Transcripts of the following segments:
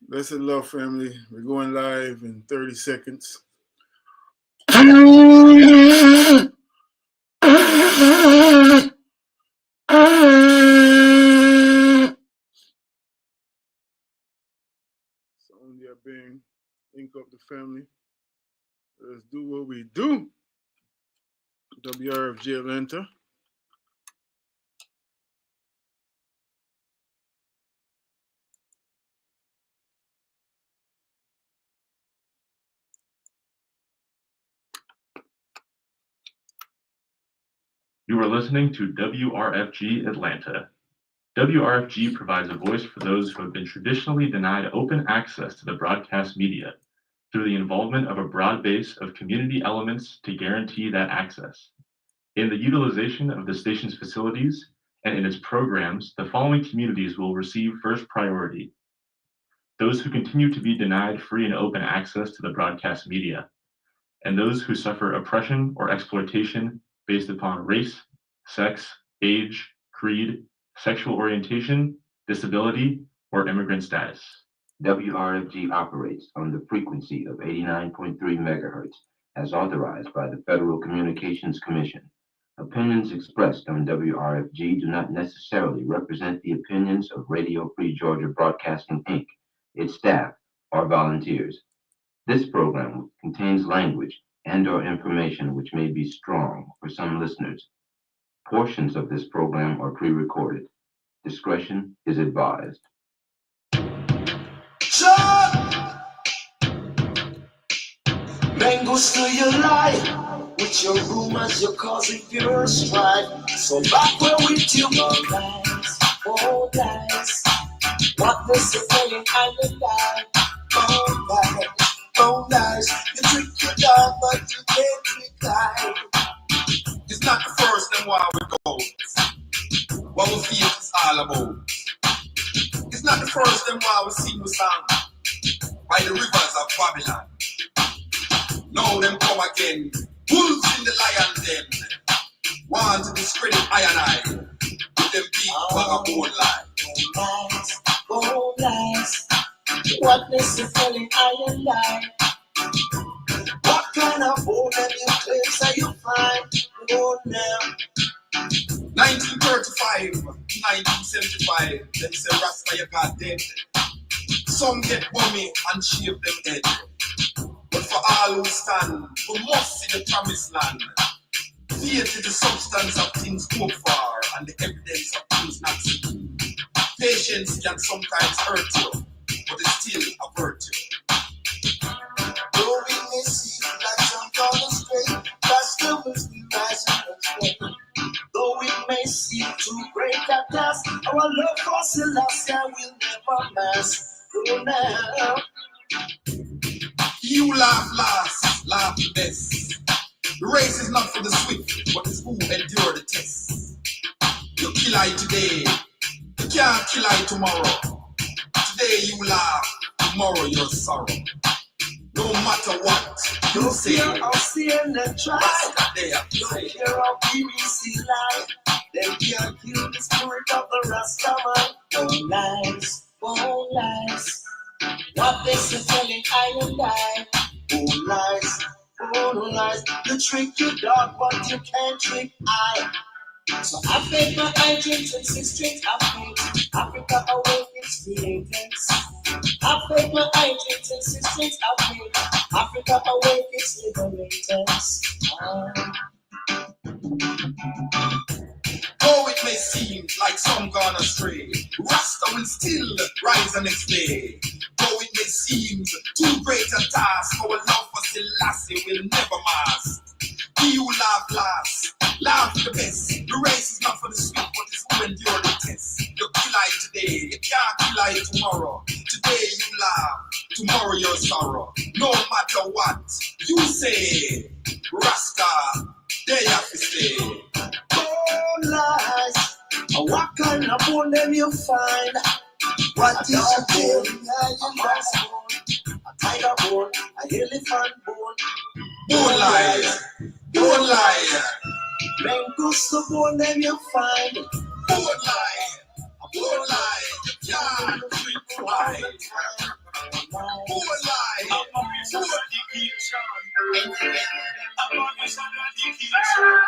Blessed love, family. We're going live in 30 seconds. Sound your being. Link up the family. Let's do what we do. WRFG Atlanta. You are listening to WRFG Atlanta. WRFG provides a voice for those who have been traditionally denied open access to the broadcast media through the involvement of a broad base of community elements to guarantee that access. In the utilization of the station's facilities and in its programs, the following communities will receive first priority: those who continue to be denied free and open access to the broadcast media, and those who suffer oppression or exploitation based upon race, sex, age, creed, sexual orientation, disability, or immigrant status. WRFG operates on the frequency of 89.3 megahertz as authorized by the Federal Communications Commission. Opinions expressed on WRFG do not necessarily represent the opinions of Radio Free Georgia Broadcasting, Inc., its staff, or volunteers. This program contains language and/or information which may be strong for some listeners. Portions of this program are pre-recorded. Discretion is advised. Man goes to your lie with your rumors, you're causing pure strife. So back where with you, oh guys, what this is telling I will die. Oh guys, you trick your dog, but you can't trick life. It's not the first and why we go. What we feel is all about. It's not the first and why we sing the song by the rivers of Babylon. Now them come again, wolves in the lion den, want to discredit I and I, with them big vagabond lies. Oh lies, what this is telling I and I. What kind of bold and you claims are you find? Oh now. 1935, 1975, them say Rasta you got dead. Some get bummy and shave them head. But for all who stand, who must see the promised land. Faith is the substance of things hoped for and the evidence of things not seen. Patience can sometimes hurt you, but it's still a virtue. Though we may seem like some gone astray, that's the words we rise and explain. Though it may seem too great a task, our love for Celestia will never mask. Oh now. You laugh last, laugh best. The race is not for the swift, but it's who endure the test. You kill I today, you can't kill I tomorrow. Today you laugh, tomorrow you're sorrow. No matter what you say, I'll see and then try. Don't care how BBC lie. They can't kill the spirit of the Rastaman. Oh lies. What they say telling I and I. Oh lies. You trick your dog, but you can't trick I. So I fed my eye drinks and 6 strings I paint. Africa awake its creators. I fed my eye drinks and 6 strings I paint. Africa awake its liberators. Though it may seem like some gone astray, Rasta will still rise the next day. Though it may seem too great a task, our love for Selassie will never mask. He who laugh last, laugh the best. The race is not for the sweet, but it's who endure the test. You kill I today, you can't kill I tomorrow. Today you laugh, tomorrow you're sorrow. No matter what you say, Rasta, they have to stay. Oh lies, what kind of bone them you find? What is a bone? A horse bone, a tiger bone, a elephant bone. Don't lie, don't lie. Men gusto bone them you find. Don't lie, don't lie. You can't trick right. Poor life. Abolish eradication. Abolish eradication.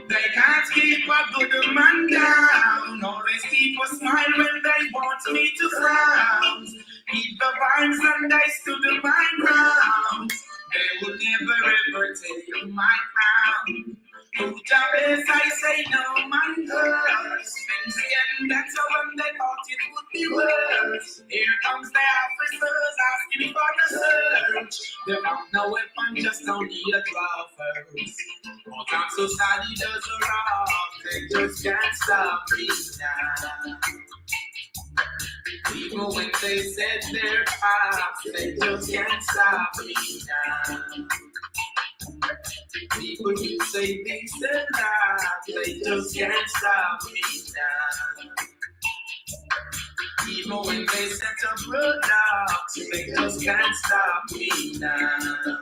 They can't keep a good man down. Always keep a smile when they want me to frown. Keep the vibes and dice to the mind ground. They will never ever take my crown. To Jabez I say no man curse. Things getting better when they thought it would be worse. Here comes the officers asking for the search. They found no weapon, just only a drawers. But I'm so sad he does a rock. They just can't stop me now. Even when they said their past, they just can't stop me now. People who say things and lies, they just can't stop me now. Even when they set up roadblocks, they just can't stop me now.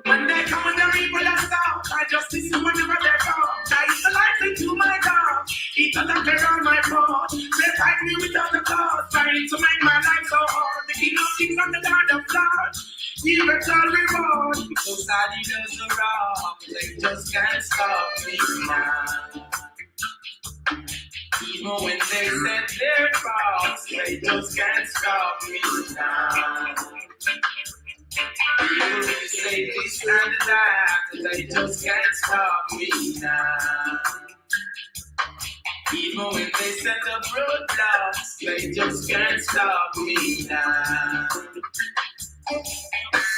When they come and the people that stop, I just listen whenever they talk. I used to like into my dog. Each other play on my phone. They fight me without the cause, trying to make my life so hard. The king of kings and the lord of lords. Give it all reward. So sad he does the rock. They just can't stop me now. Even when they set their traps, they just can't stop me now. People who say this and that, they just can't stop me now. Even when they set up roadblocks, they just can't stop me now.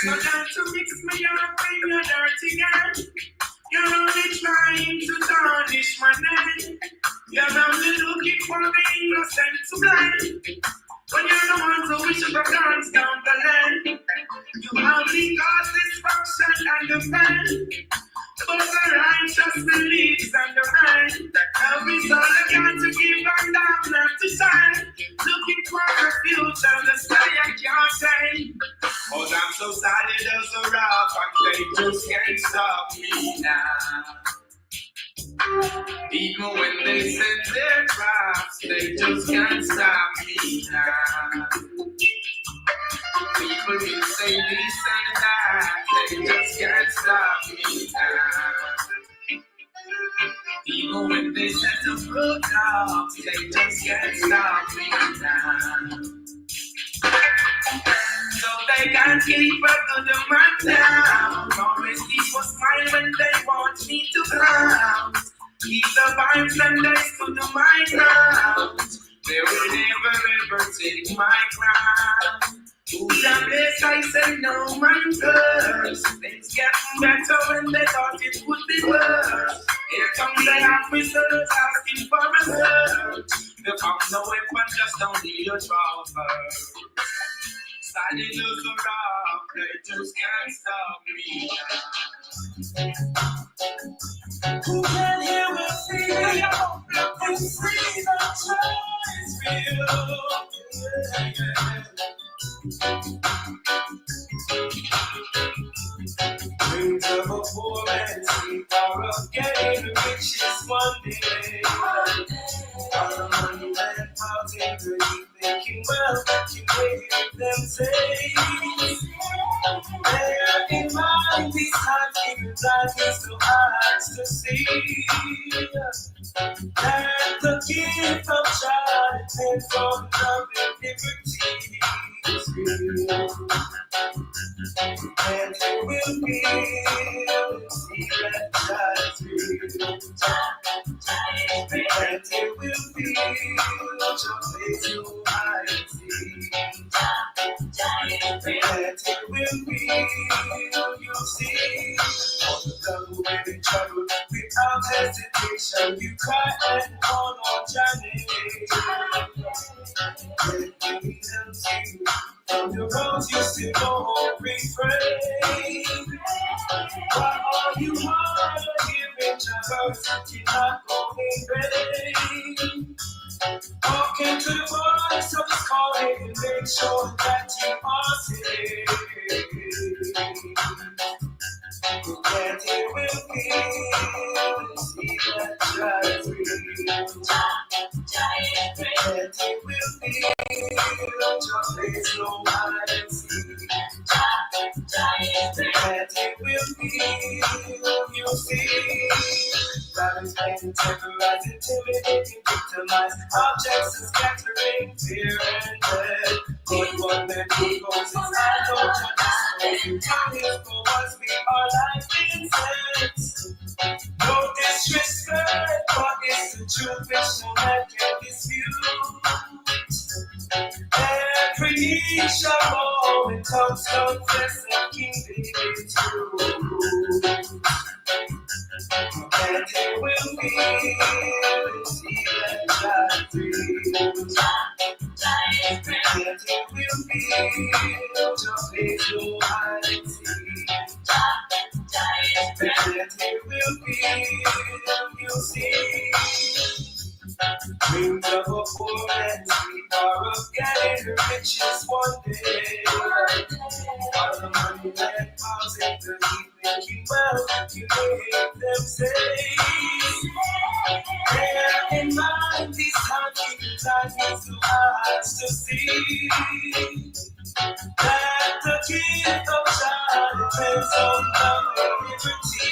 So down to mix me up in your dirty game. You're only trying to tarnish my name. You're only looking for the innocent to blame. When you're the ones who wish the guns down the lane. You only cause destruction and the pain. But the righteous believes and the rain. Help is all I got to give and I'm not to shine. Looking for a future, the sky I can't say. But I'm so sad it doesn't rock and they just can't stop me now. Even when they set their traps, they just can't stop me now. People will say this and that, they just can't stop me now. Even when they set up roadblocks, they just can't stop me now. So they can't keep a good man down. Always keep a smile when they want me to frown. Keep the vibes and dice to the mind ground. They will never ever take my crown. To the place I say no man curse. Things getting better when they thought it would be worse. Here comes the officers asking for a search. They found no weapon, just only a driver. Sadly lose a rock, they just can't stop me now. Who can hear me feel? And see the choice feel. Dreams of a poor man's sleep are a game, which is one day. All the money and power taker, you thinking well, you make them say. Bear in mind, these times even life is so hard to see. And the gift of child and for love and liberty is real. And it will be see that child's real. And it will be your face you might see. And it will be you see. On the double when in trouble without hesitation, you cry and call on Johnny. Let me help you from the roads you still don't refrain. Why are you hard to give in your hurt? You're not going vain. Walking to the voice of the calling and make sure that you are safe. Planting will feel the seed that dries Planting will feel just place no hide and seek. Planting will feel you see. Valentine terrorize, intimidating, victimize objects and scattering fear and dread. Good one man who goes inside, no judges. Time here for us, we are like insects. No disrespect, but it's the truth which no man can dispute. Every knee shall bow and tongue confess that King David's true. And it will be the seed that shall free. And it will be just place no hide and seek. And it will be you see. Dreams of a poor man's sleep are of getting riches one day. All the money that piles in the heap make you wealth, you hear them say. Bear in mind these times, time needs to eyes to see. That the gift of child depends on love and liberty.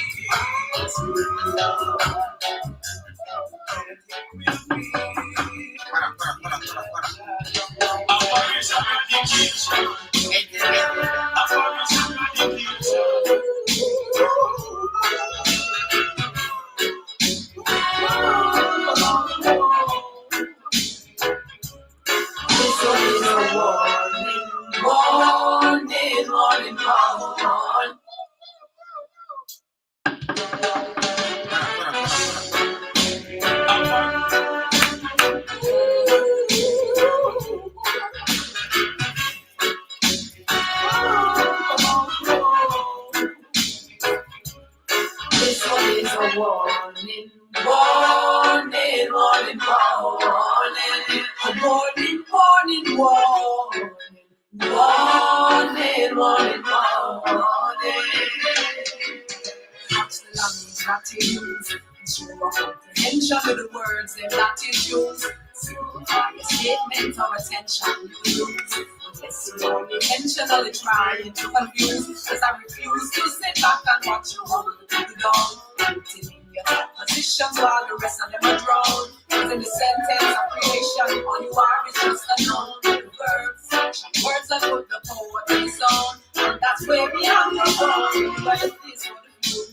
Comprehension of the words them that you choose. Simplify your statement or attention you lose. Unless you only intentionally trying to confuse. As I refuse to sit back and watch you hold the down. Putting in your thought positions while the rest of them are drowned. Cause in the sentence of creation, all you are is just a noun. The verbs, action, words that put the poetry on. And that's where we have to go. But it is for the few.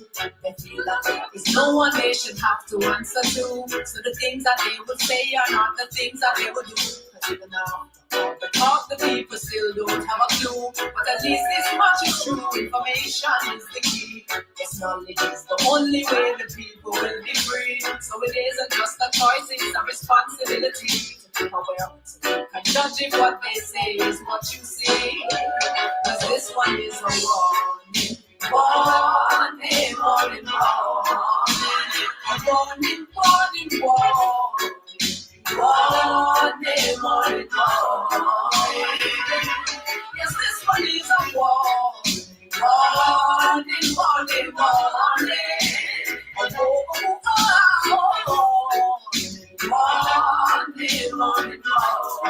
They feel that there is no one they should have to answer to. So the things that they would say are not the things that they would do. Cause even now, all the talk the people still don't have a clue. But at least this much is true. Information is the key. Yes, knowledge is the only way the people will be free. So it isn't just a choice, it's a responsibility. To be aware, so you can judge if what they say is what you see. Cause this one is a warning. Warning, warning, warning, warning, warning, warning, warning, warning. Yes, this one is a warning, warning, warning, warning. Warning, warning, warning.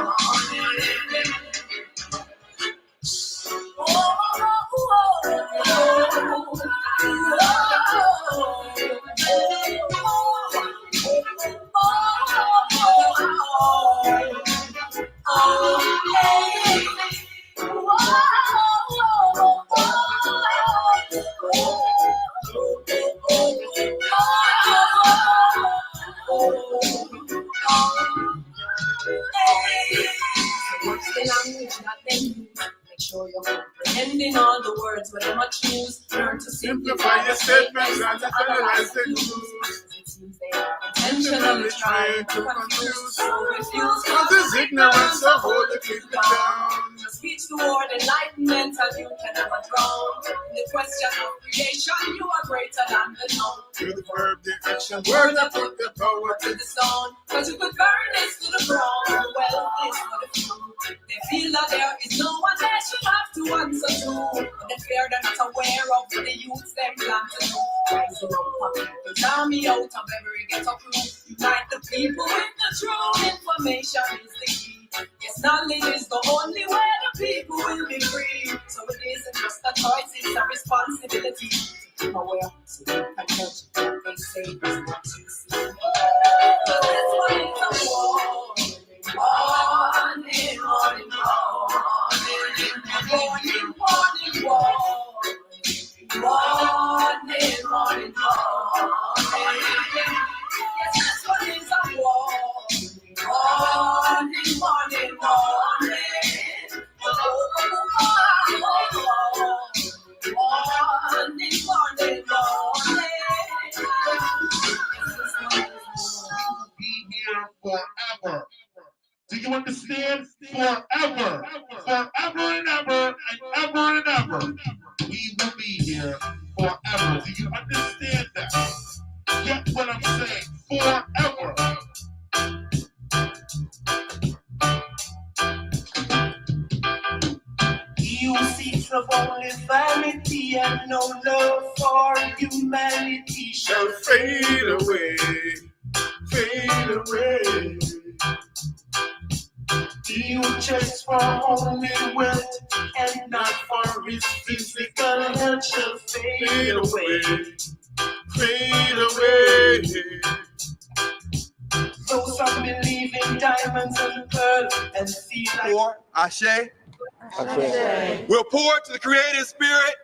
Sure you're comprehending all the words when I choose. Learn to simplify your statements and analyze the clues. It seems they are intentionally trying to confuse. So refuse, cause this ignorance of hold the people down. Just speech toward enlightenment and you can never drown. In the question of creation, you are greater than the known. To the verb, the action, word that put the power to the stone. Cause you could burn this to the ground. Well, it's for the few. They feel that there is no one they should have to answer to. But they fear they're not aware of the youths them plan to do. Rise up, the army out of every ghetto crew. Unite the people with the true information is the key. Yes, knowledge is the only way the people will be free. So it isn't just a choice, it's a responsibility. I'm aware, so you can touch what they say is what you see. So this one is a war. Morning, morning, morning, morning, morning, morning, morning. Yes, this one is a war. Morning, morning, morning. Morning, morning, morning. Be here forever. Do you understand? Forever. Forever and ever and ever and ever. We will be here forever. Do you understand that? Get what I'm saying? Forever. You see trouble in vanity and no love for humanity Shall fade away, fade away. You just for only wealth and not for his physical health shall fade away. Fade away. Those who believe in diamonds and pearls and see like Pour, Ashe. Ashe. We'll pour to the creative spirit,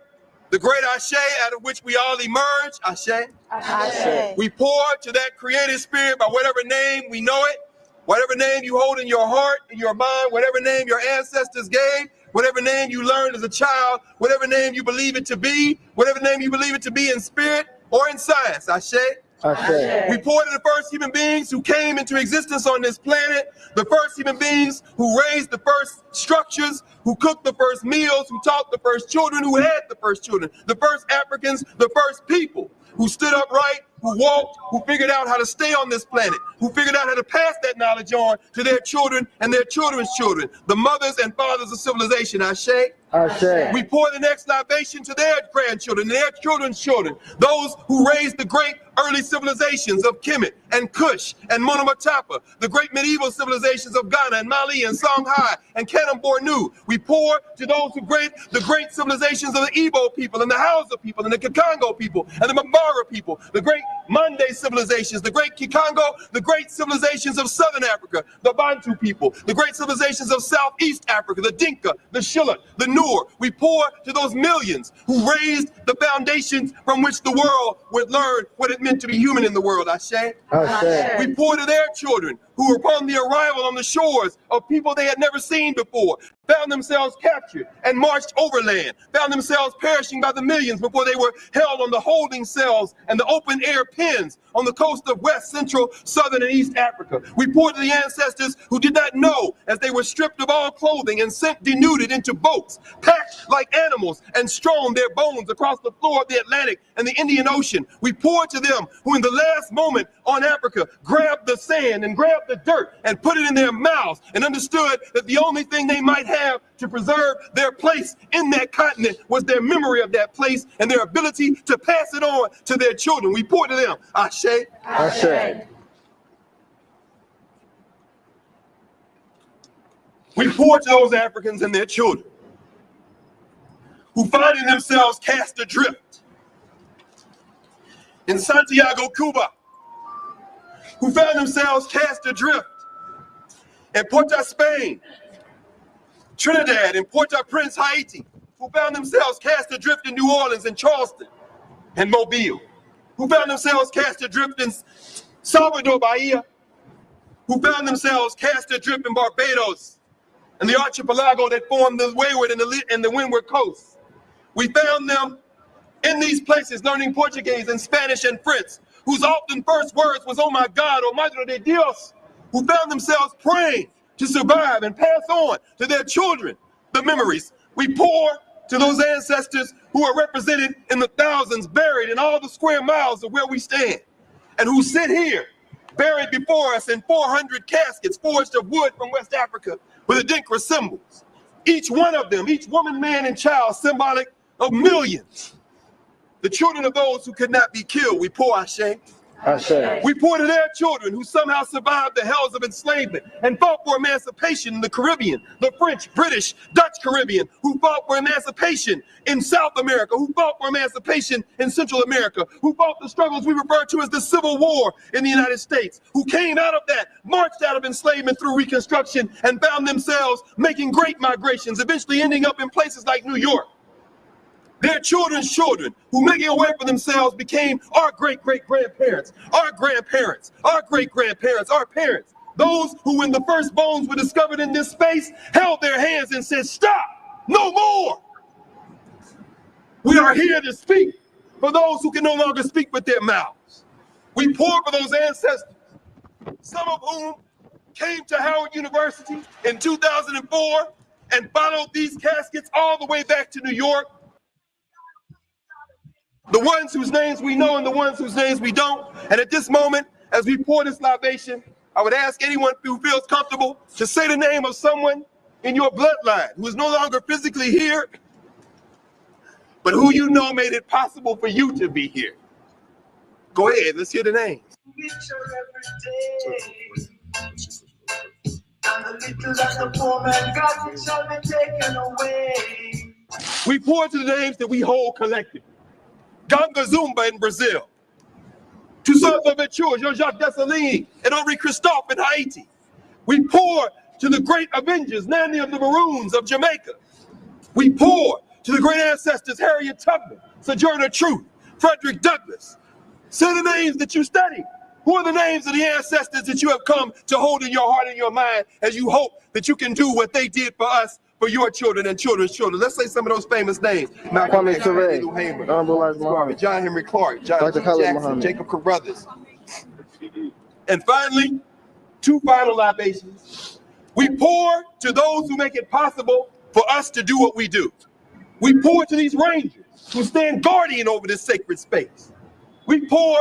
the great Ashe out of which we all emerge. Ashe. Ashe. We pour to that creative spirit by whatever name we know it, whatever name you hold in your heart, in your mind, whatever name your ancestors gave, whatever name you learned as a child, whatever name you believe it to be, whatever name you believe it to be in spirit or in science. Ashe. Ashe. We pour to the first human beings who came into existence on this planet, the first human beings who raised the first structures, who cooked the first meals, who taught the first children, who had the first children, the first Africans, the first people, who stood upright, who walked, who figured out how to stay on this planet, who figured out how to pass that knowledge on to their children and their children's children, the mothers and fathers of civilization. Ashe. Ashe. We pour the next libation to their grandchildren, their children's children, those who raised the great early civilizations of Kemet and Kush and Monomotapa, the great medieval civilizations of Ghana and Mali and Songhai and Kanem Bornu. We pour to those who the great civilizations of the Igbo people and the Hausa people and the Kikongo people and the Mambara people, the great Mande civilizations, the great Kikongo, the great civilizations of Southern Africa, the Bantu people, the great civilizations of Southeast Africa, the Dinka, the Shilluk, the Noor. We pour to those millions who raised the foundations from which the world would learn what it meant to be human in the world. Ashe. Ashe. We pour to their children who, upon the arrival on the shores of people they had never seen before, found themselves captured and marched overland, found themselves perishing by the millions before they were held on the holding cells and the open air pens on the coast of West, Central, Southern, and East Africa. We pour to the ancestors who did not know as they were stripped of all clothing and sent denuded into boats, packed like animals, and strewn their bones across the floor of the Atlantic and the Indian Ocean. We pour to them who in the last moment on Africa grabbed the sand and grabbed the dirt and put it in their mouths and understood that the only thing they might have to preserve their place in that continent was their memory of that place and their ability to pass it on to their children. We pour to them. Ashe. Ashe. We pour to those Africans and their children who finding themselves cast adrift in Santiago, Cuba, who found themselves cast adrift in Porto, Spain, Trinidad, and Port-au-Prince, Haiti, who found themselves cast adrift in New Orleans and Charleston and Mobile, who found themselves cast adrift in Salvador, Bahia, who found themselves cast adrift in Barbados and the archipelago that formed the wayward and the windward coast. We found them in these places learning Portuguese and Spanish and French, whose often first words was, "Oh my God, oh Madre de Dios," who found themselves praying to survive and pass on to their children the memories. We pour to those ancestors who are represented in the thousands buried in all the square miles of where we stand and who sit here buried before us in 400 caskets forged of wood from West Africa, with Adinkra symbols. Each one of them, each woman, man, and child, symbolic of millions. The children of those who could not be killed, we pour Ashe. Ashe. We pour to their children who somehow survived the hells of enslavement and fought for emancipation in the Caribbean, the French, British, Dutch Caribbean, who fought for emancipation in South America, who fought for emancipation in Central America, who fought the struggles we refer to as the Civil War in the United States, who came out of that, marched out of enslavement through Reconstruction, and found themselves making great migrations, eventually ending up in places like New York. Their children's children, who making a way for themselves, became our great-great-grandparents, our grandparents, our great-grandparents, our parents. Those who, when the first bones were discovered in this space, held their hands and said, "Stop, no more." We are here to speak for those who can no longer speak with their mouths. We pour for those ancestors, some of whom came to Howard University in 2004 and followed these caskets all the way back to New York. The ones whose names we know and the ones whose names we don't. And at this moment, as we pour this libation, I would ask anyone who feels comfortable to say the name of someone in your bloodline who is no longer physically here, but who you know made it possible for you to be here. Go ahead, let's hear the names. We pour to the names that we hold collectively. Ganga Zumba in Brazil, Toussaint Louverture, Jean-Jacques Dessalines, and Henri Christophe in Haiti. We pour to the great Avengers, Nanny of the Maroons of Jamaica. We pour to the great ancestors, Harriet Tubman, Sojourner Truth, Frederick Douglass. Say the names that you study. Who are the names of the ancestors that you have come to hold in your heart and your mind as you hope that you can do what they did for us, for your children and children's children? Let's say some of those famous names. Malcolm X, Fannie Lou Hamer, John Henrik Clarke, John G. Jackson, Jacob Carruthers. And finally, two final libations. We pour to those who make it possible for us to do what we do. We pour to these rangers who stand guardian over this sacred space. We pour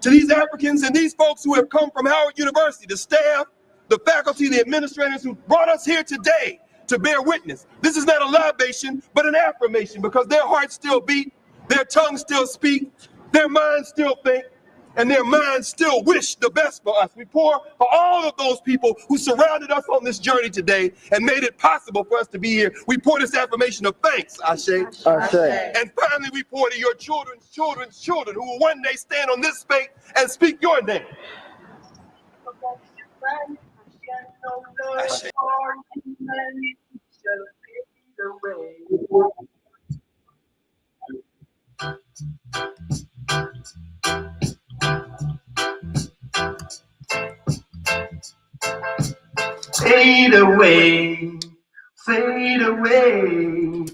to these Africans and these folks who have come from Howard University, the staff, the faculty, the administrators who brought us here today to bear witness. This is not a libation, but an affirmation, because their hearts still beat, their tongues still speak, their minds still think, and their minds still wish the best for us. We pour for all of those people who surrounded us on this journey today and made it possible for us to be here. We pour this affirmation of thanks, Ashe. Ashe. And finally, we pour to your children's children's children who will one day stand on this space and speak your name. Ashe. Fade away, fade away.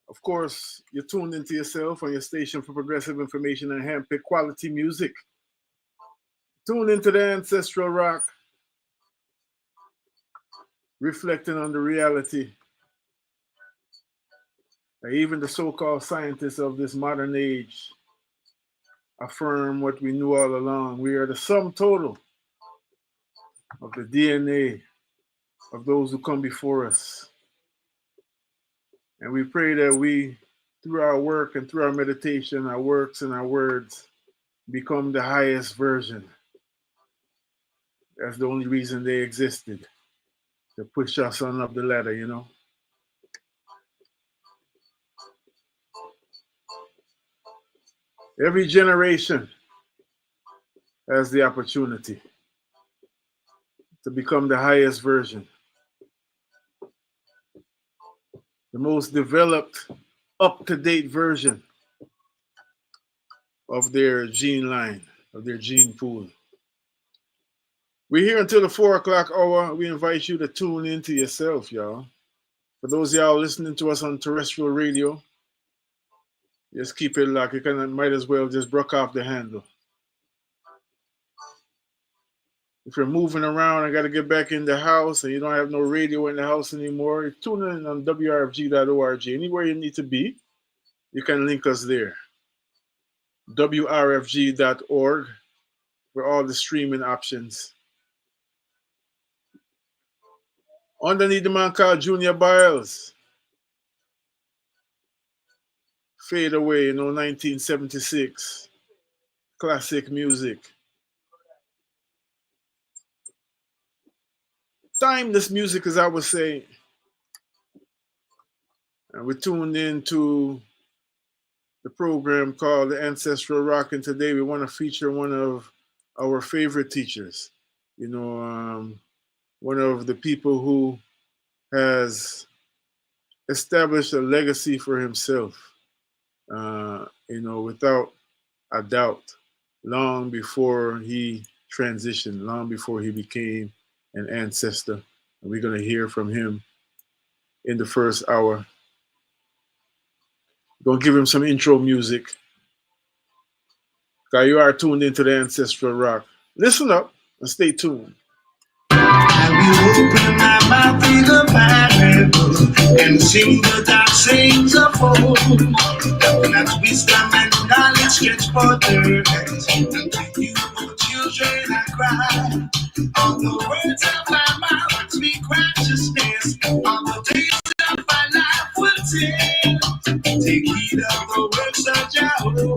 Of course, you're tuned into yourself on your station for progressive information and handpicked quality music. Tune into the Ancestral Rock, reflecting on the reality that even the so-called scientists of this modern age affirm what we knew all along. We are the sum total of the DNA of those who come before us. And we pray that we, through our work and through our meditation, our works and our words, become the highest version. That's the only reason they existed, to push us on up the ladder, you know. Every generation has the opportunity to become the highest version, the most developed, up-to-date version of their gene line, of their gene pool. We're here until the 4 o'clock hour. We invite you to tune into yourself, y'all. For those of y'all listening to us on terrestrial radio, just keep it locked. You might as well just broke off the handle. If you're moving around and got to get back in the house and you don't have no radio in the house anymore, tune in on WRFG.org. Anywhere you need to be, you can link us there. WRFG.org for all the streaming options. Underneath the man called Junior Biles. Fade Away, 1976. Classic music. Timeless music, as I was saying. And we tuned into the program called the Ancestral Rock, and today we want to feature one of our favorite teachers. One of the people who has established a legacy for himself, without a doubt, long before he transitioned, long before he became an ancestor. And we're going to hear from him in the first hour. Going to give him some intro music, because you are tuned into the Ancestral Rock. Listen up and stay tuned. Have you opened my mouth in the Bible and sing the dark sayings of old? That wisdom and knowledge get further. And you, O children, I cry. All the words of my mouth speak righteousness. All the days of my life will tell. Take heed of the works of Jehovah,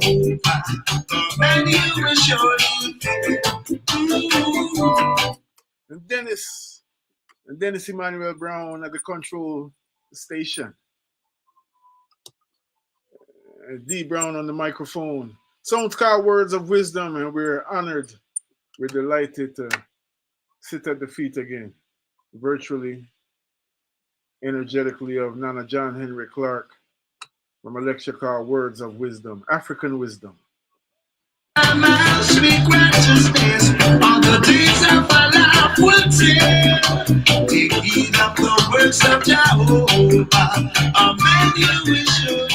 and you will surely fail. And Dennis Emmanuel Brown at the control station. D Brown on the microphone. Sounds called Words of Wisdom, and we're honored, we're delighted to sit at the feet again, virtually, energetically, of Nana John Henrik Clarke from a lecture called Words of Wisdom, African Wisdom. My speak righteousness, all the days of my life will tell. Take heed of the works of Jehovah, amen, you will surely.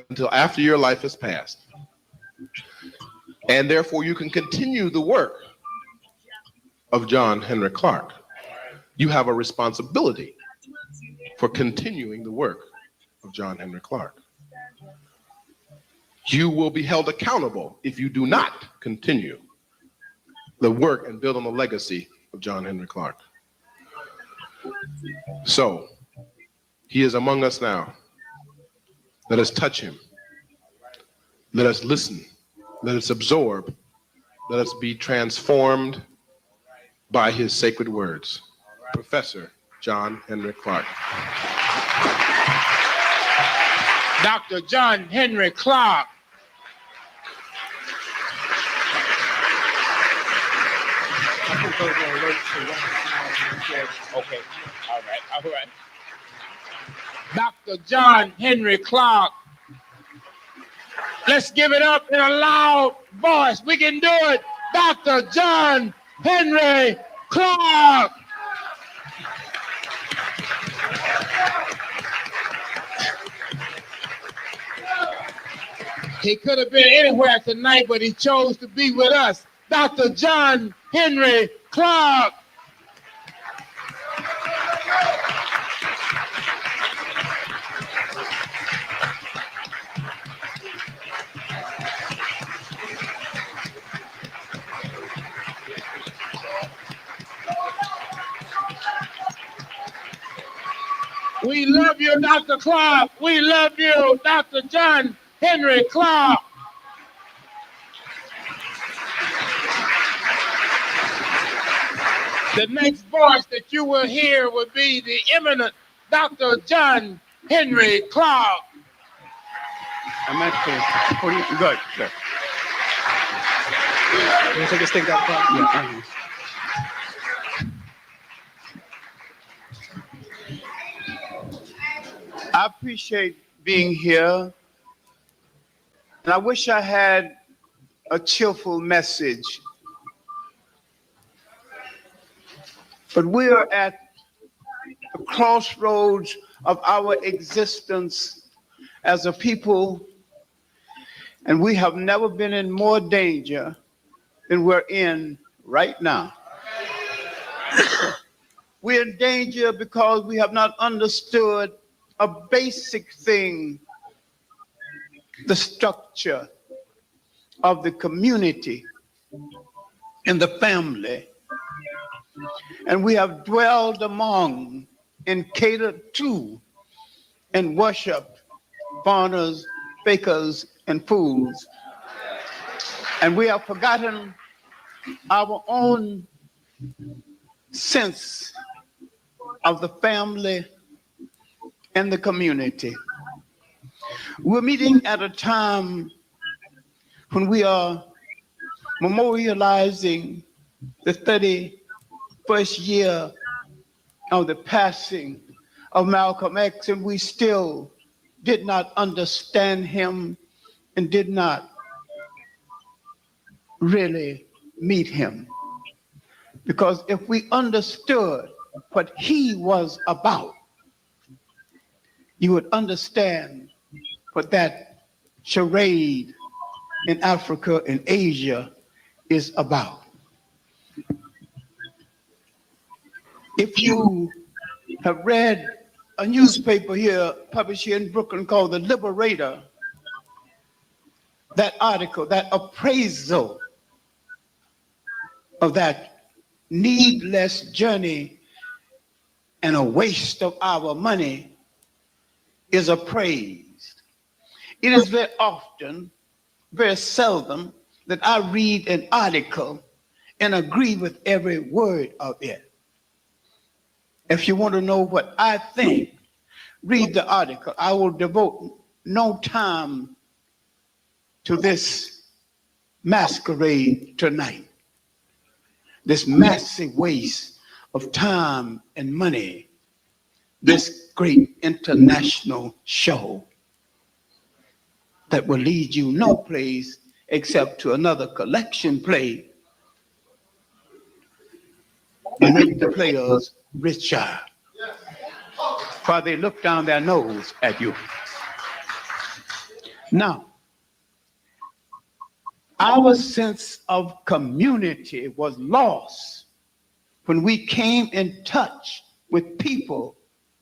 Until after your life has passed. And therefore you can continue the work of John Henrik Clarke. You have a responsibility for continuing the work of John Henrik Clarke. You will be held accountable if you do not continue the work and build on the legacy of John Henrik Clarke. So, he is among us now. Let us touch him. Let us listen. Let us absorb. Let us be transformed by his sacred words. Professor John Henrik Clarke. Dr. John Henrik Clarke. Okay, all right. Dr. John Henrik Clarke. Let's give it up in a loud voice. We can do it. Dr. John Henrik Clarke. He could have been anywhere tonight, but he chose to be with us. Dr. John Henrik Clarke. We love you, Dr. Clarke. We love you, Dr. John Henrik Clarke. The next voice that you will hear will be the eminent Dr. John Henrik Clarke. I'm at good, sure. You want to take a stick that far? Yeah. I appreciate being here, and I wish I had a cheerful message. But we are at the crossroads of our existence as a people, And we have never been in more danger than we're in right now. We're in danger because we have not understood a basic thing, the structure of the community and the family. And we have dwelled among and catered to and worshiped foreigners, fakers, and fools. And we have forgotten our own sense of the family and the community. We're meeting at a time when we are memorializing the 31st year of the passing of Malcolm X, and we still did not understand him and did not really meet him. Because if we understood what he was about, you would understand what that charade in Africa and Asia is about. If you have read a newspaper here, published here in Brooklyn called The Liberator, that article, that appraisal of that needless journey and a waste of our money is appraised. It is very often, very seldom, that I read an article and agree with every word of it. If you want to know what I think, read the article. I will devote no time to this masquerade tonight, this massive waste of time and money, this great international show that will lead you no place except to another collection play and make the players richer while they look down their nose at you. Now, our sense of community was lost when we came in touch with people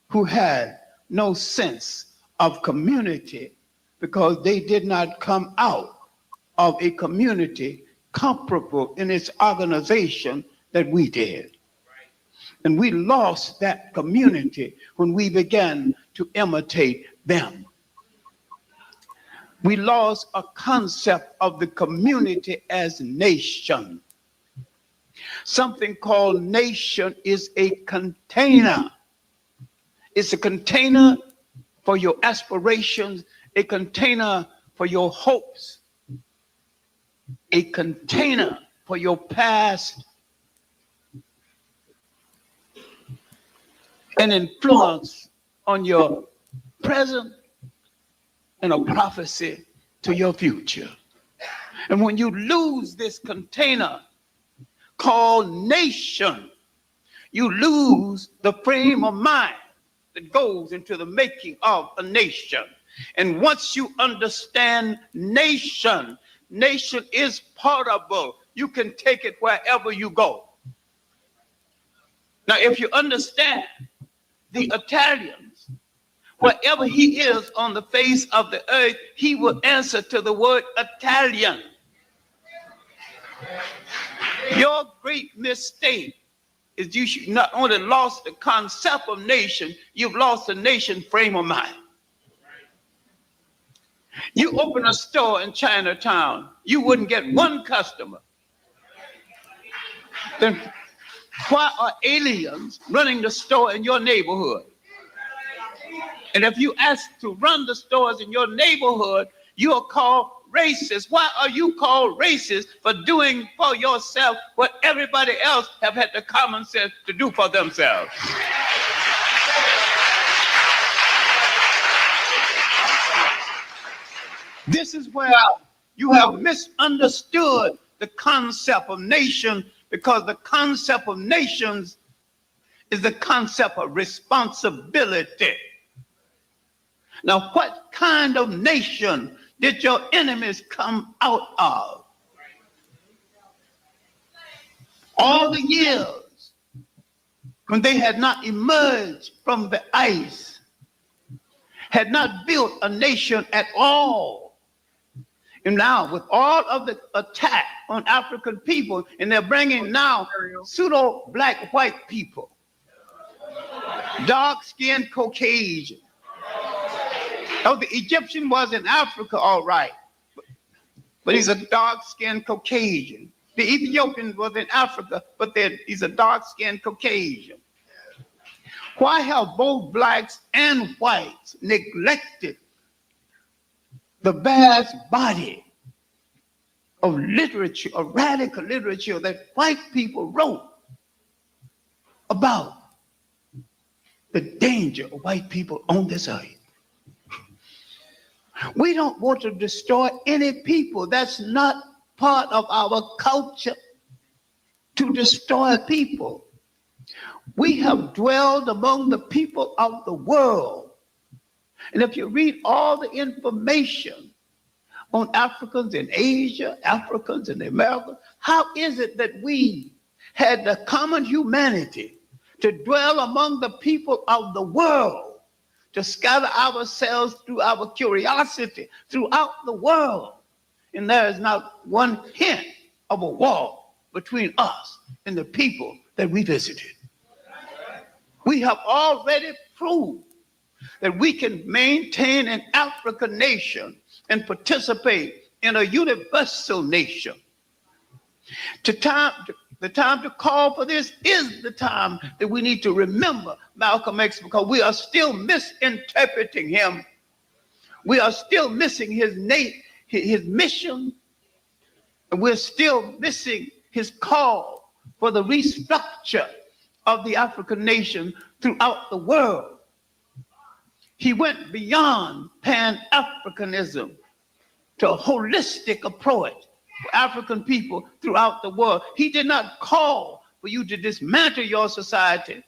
who had no sense of community because they did not come out of a community comparable in its organization that we did. And we lost that community when we began to imitate them. We lost a concept of the community as nation. Something called nation is a container. It's a container for your aspirations, a container for your hopes, a container for your past, an influence on your present, and a prophecy to your future. And when you lose this container called nation, you lose the frame of mind that goes into the making of a nation. And once you understand nation, nation is portable. You can take it wherever you go. Now, if you understand the Italians, wherever he is on the face of the earth, he will answer to the word Italian. Your great mistake is you should not only lost the concept of nation, you've lost the nation frame of mind. You open a store in Chinatown, you wouldn't get one customer. Then why are aliens running the store in your neighborhood? And if you ask to run the stores in your neighborhood, you are called racist. Why are you called racist for doing for yourself what everybody else have had the common sense to do for themselves? This is where you have misunderstood the concept of nation, because the concept of nations is the concept of responsibility. Now, what kind of nation did your enemies come out of? All the years when they had not emerged from the ice, had not built a nation at all. And now with all of the attack on African people, and they're bringing now pseudo black white people, dark-skinned Caucasian. Oh, the Egyptian was in Africa, all right, but he's a dark-skinned Caucasian. The Ethiopian was in Africa, but he's a dark-skinned Caucasian. Why have both blacks and whites neglected the vast body of literature, of radical literature that white people wrote about the danger of white people on this earth? We don't want to destroy any people. That's not part of our culture, to destroy people. We have dwelled among the people of the world. And if you read all the information on Africans in Asia, Africans in America, how is it that we had the common humanity to dwell among the people of the world, to scatter ourselves through our curiosity throughout the world, and there is not one hint of a wall between us and the people that we visited? We have already proved that we can maintain an African nation and participate in a universal nation. The time to call for this is the time that we need to remember Malcolm X, because we are still misinterpreting him. We are still missing his mission, and we're still missing his call for the restructure of the African nation throughout the world. He went beyond Pan-Africanism to a holistic approach for African people throughout the world. He did not call for you to dismantle your society,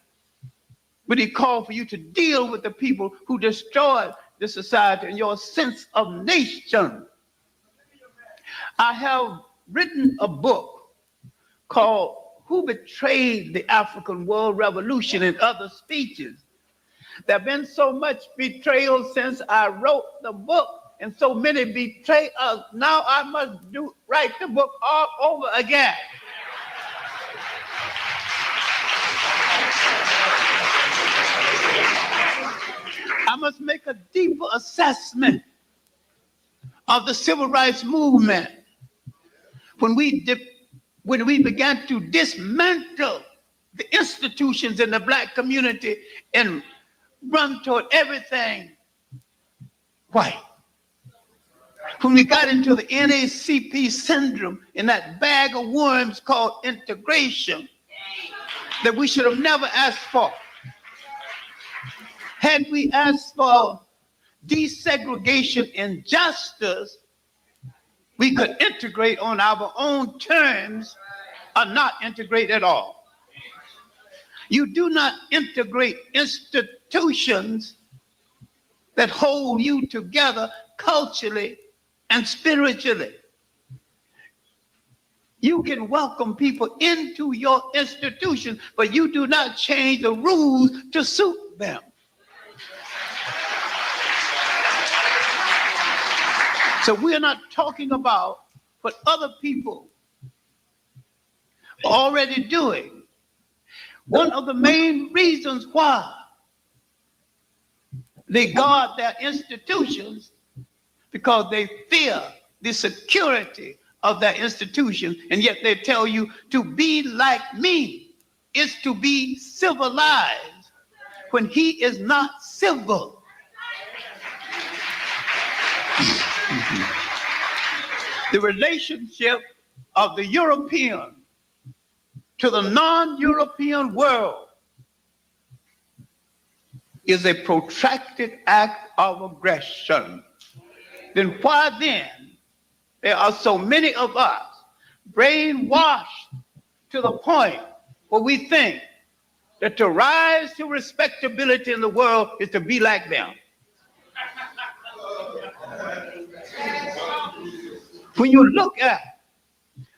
but he called for you to deal with the people who destroyed the society and your sense of nation. I have written a book called Who Betrayed the African World Revolution and Other Speeches. There have been so much betrayal since I wrote the book, and so many betray us. Now I must write the book all over again. I must make a deeper assessment of the civil rights movement when we began to dismantle the institutions in the black community and run toward everything white. When we got into the NACP syndrome and that bag of worms called integration that we should have never asked for. Had we asked for desegregation and justice, we could integrate on our own terms or not integrate at all. You do not integrate institutions that hold you together culturally and spiritually. You can welcome people into your institution, but you do not change the rules to suit them. So we're not talking about what other people are already doing. One of the main reasons why they guard their institutions, because they fear the security of their institutions, and yet they tell you to be like me is to be civilized when he is not civil. The relationship of the European to the non-European world is a protracted act of aggression. Then why then there are so many of us brainwashed to the point where we think that to rise to respectability in the world is to be like them? When you look at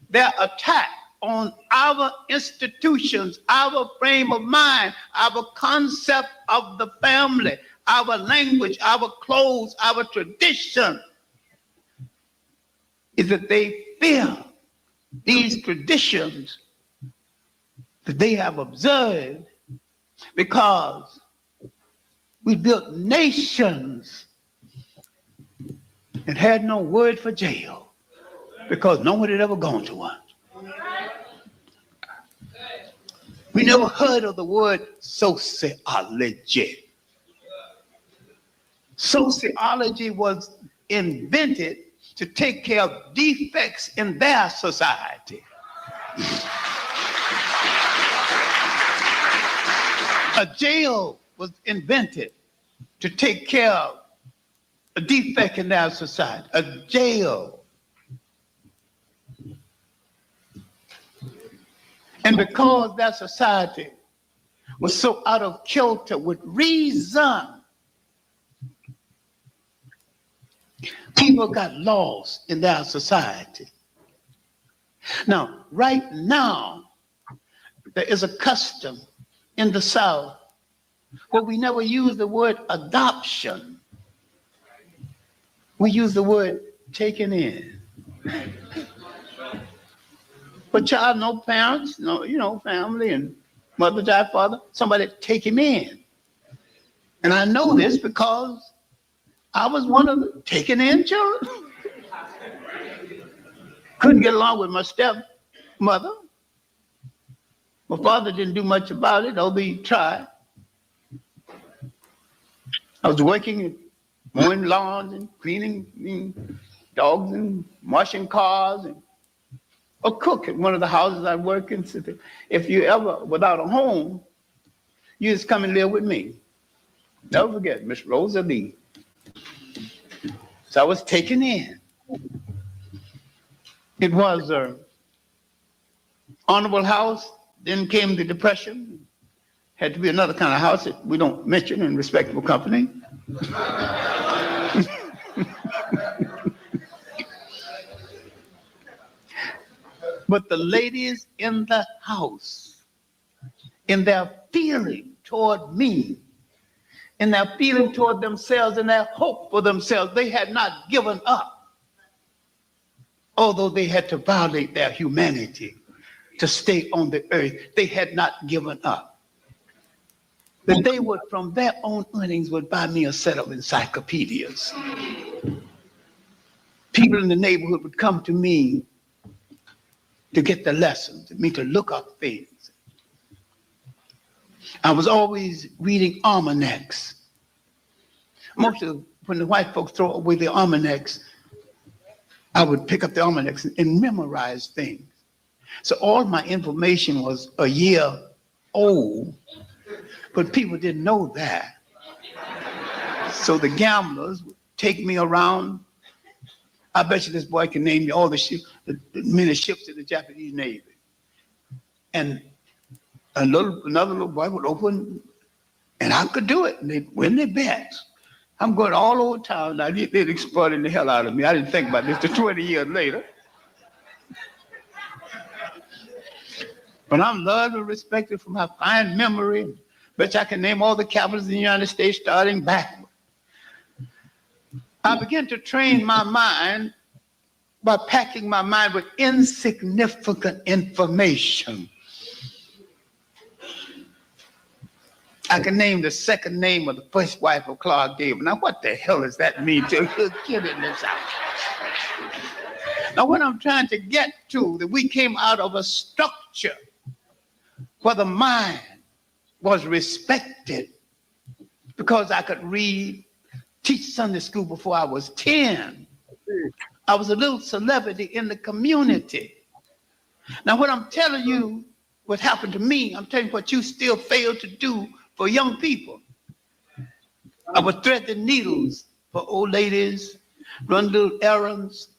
their attack on our institutions, our frame of mind, our concept of the family, our language, our clothes, our tradition, is that they fear these traditions that they have observed, because we built nations and had no word for jail because no one had ever gone to one. We never heard of the word sociology. Sociology was invented to take care of defects in their society. A jail was invented to take care of a defect in their society. A jail. And because that society was so out of kilter with reason, people got lost in their society. Now, right now, there is a custom in the South where we never use the word adoption. We use the word taken in. But child, no parents, no, family and mother died, father, somebody take him in. And I know this because I was one of the taken in children. Couldn't get along with my stepmother. My father didn't do much about it, although he tried. I was working and mowing lawns and cleaning dogs and washing cars and a cook at one of the houses I work in. Said, if you ever without a home, you just come and live with me. Never forget, Miss Rosa Lee. So I was taken in. It was an honorable house. Then came the Depression. Had to be another kind of house that we don't mention in respectable company. But the ladies in the house, in their feeling toward me, in their feeling toward themselves and their hope for themselves, they had not given up, although they had to violate their humanity to stay on the earth. They had not given up. That they would, from their own earnings, would buy me a set of encyclopedias. People in the neighborhood would come to me to get the lessons, me to look up things. I was always reading almanacs. When the white folks throw away the almanacs, I would pick up the almanacs and memorize things. So all my information was a year old, but people didn't know that. So the gamblers would take me around. I bet you this boy can name me all the many ships in the Japanese Navy. And another little boy would open, and I could do it, and they'd win their bets. I'm going all over town. Now, they're exploiting the hell out of me. I didn't think about this till 20 years later. But I'm loved and respected for my fine memory. Bet you I can name all the capitals in the United States starting backward. I began to train my mind by packing my mind with insignificant information. I can name the second name of the first wife of Clark Gable. Now, what the hell does that mean to a little kid in this house? Now, what I'm trying to get to, that we came out of a structure where the mind was respected because I could read, teach Sunday school before I was 10. I was a little celebrity in the community. Now, what I'm telling you, what happened to me, I'm telling you what you still fail to do for young people. I would thread the needles for old ladies, run little errands,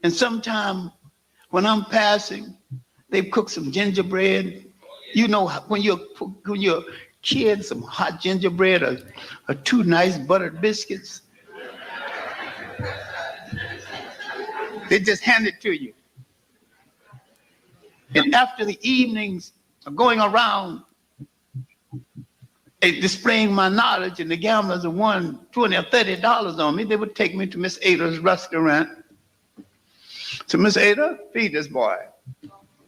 and sometime when I'm passing, they cook some gingerbread. You know, when you're a kid, some hot gingerbread or two nice buttered biscuits. They just hand it to you. And after the evenings of going around and displaying my knowledge, and the gamblers have won $20 or $30 on me, they would take me to Miss Ada's restaurant. So Miss Ada, feed this boy.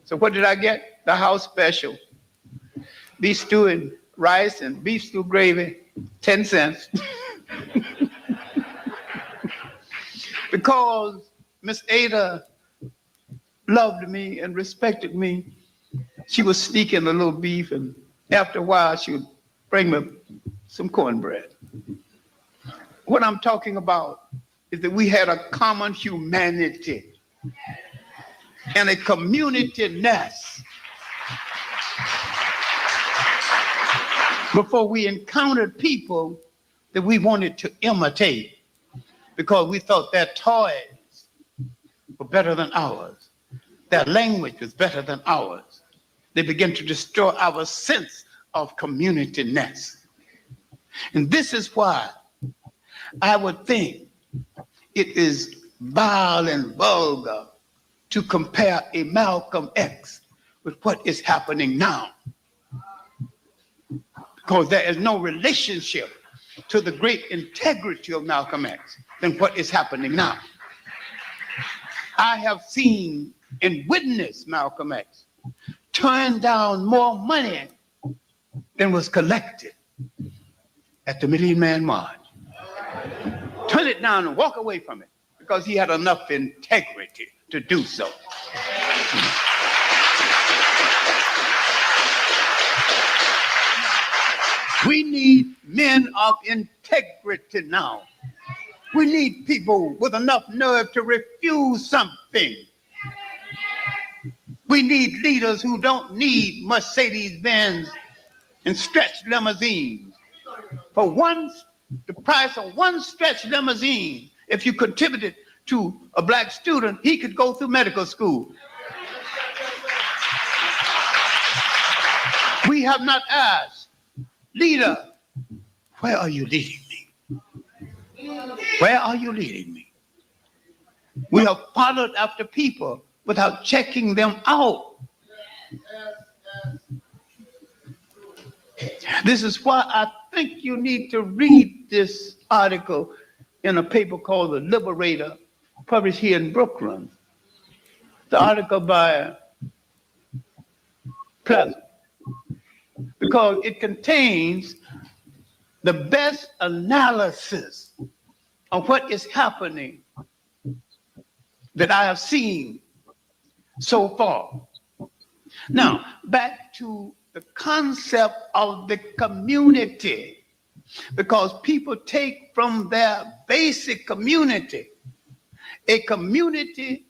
So what did I get? The house special. Beef stew and rice and beef stew gravy, 10 cents. Because Miss Ada loved me and respected me, she was sneaking a little beef, and after a while she would bring me some cornbread. What I'm talking about is that we had a common humanity and a community-ness before we encountered people that we wanted to imitate because we thought their toys were better than ours. Their language was better than ours. They began to destroy our sense of community-ness. And this is why I would think it is vile and vulgar to compare a Malcolm X with what is happening now. Because there is no relationship to the great integrity of Malcolm X than what is happening now. I have seen and witnessed Malcolm X turn down more money than was collected at the Million Man March. Turn it down and walk away from it because he had enough integrity to do so. We need men of integrity now. We need people with enough nerve to refuse something. We need leaders who don't need Mercedes-Benz and stretch limousines. For the price of one stretch limousine, if you contributed to a black student, he could go through medical school. We have not asked, leader, where are you leading me? Where are you leading me? We have followed after people without checking them out. This is why I think you need to read this article in a paper called The Liberator, published here in Brooklyn. The article by Pleasant, because it contains the best analysis of what is happening that I have seen so far. Now, back to the concept of the community, because people take from their basic community a community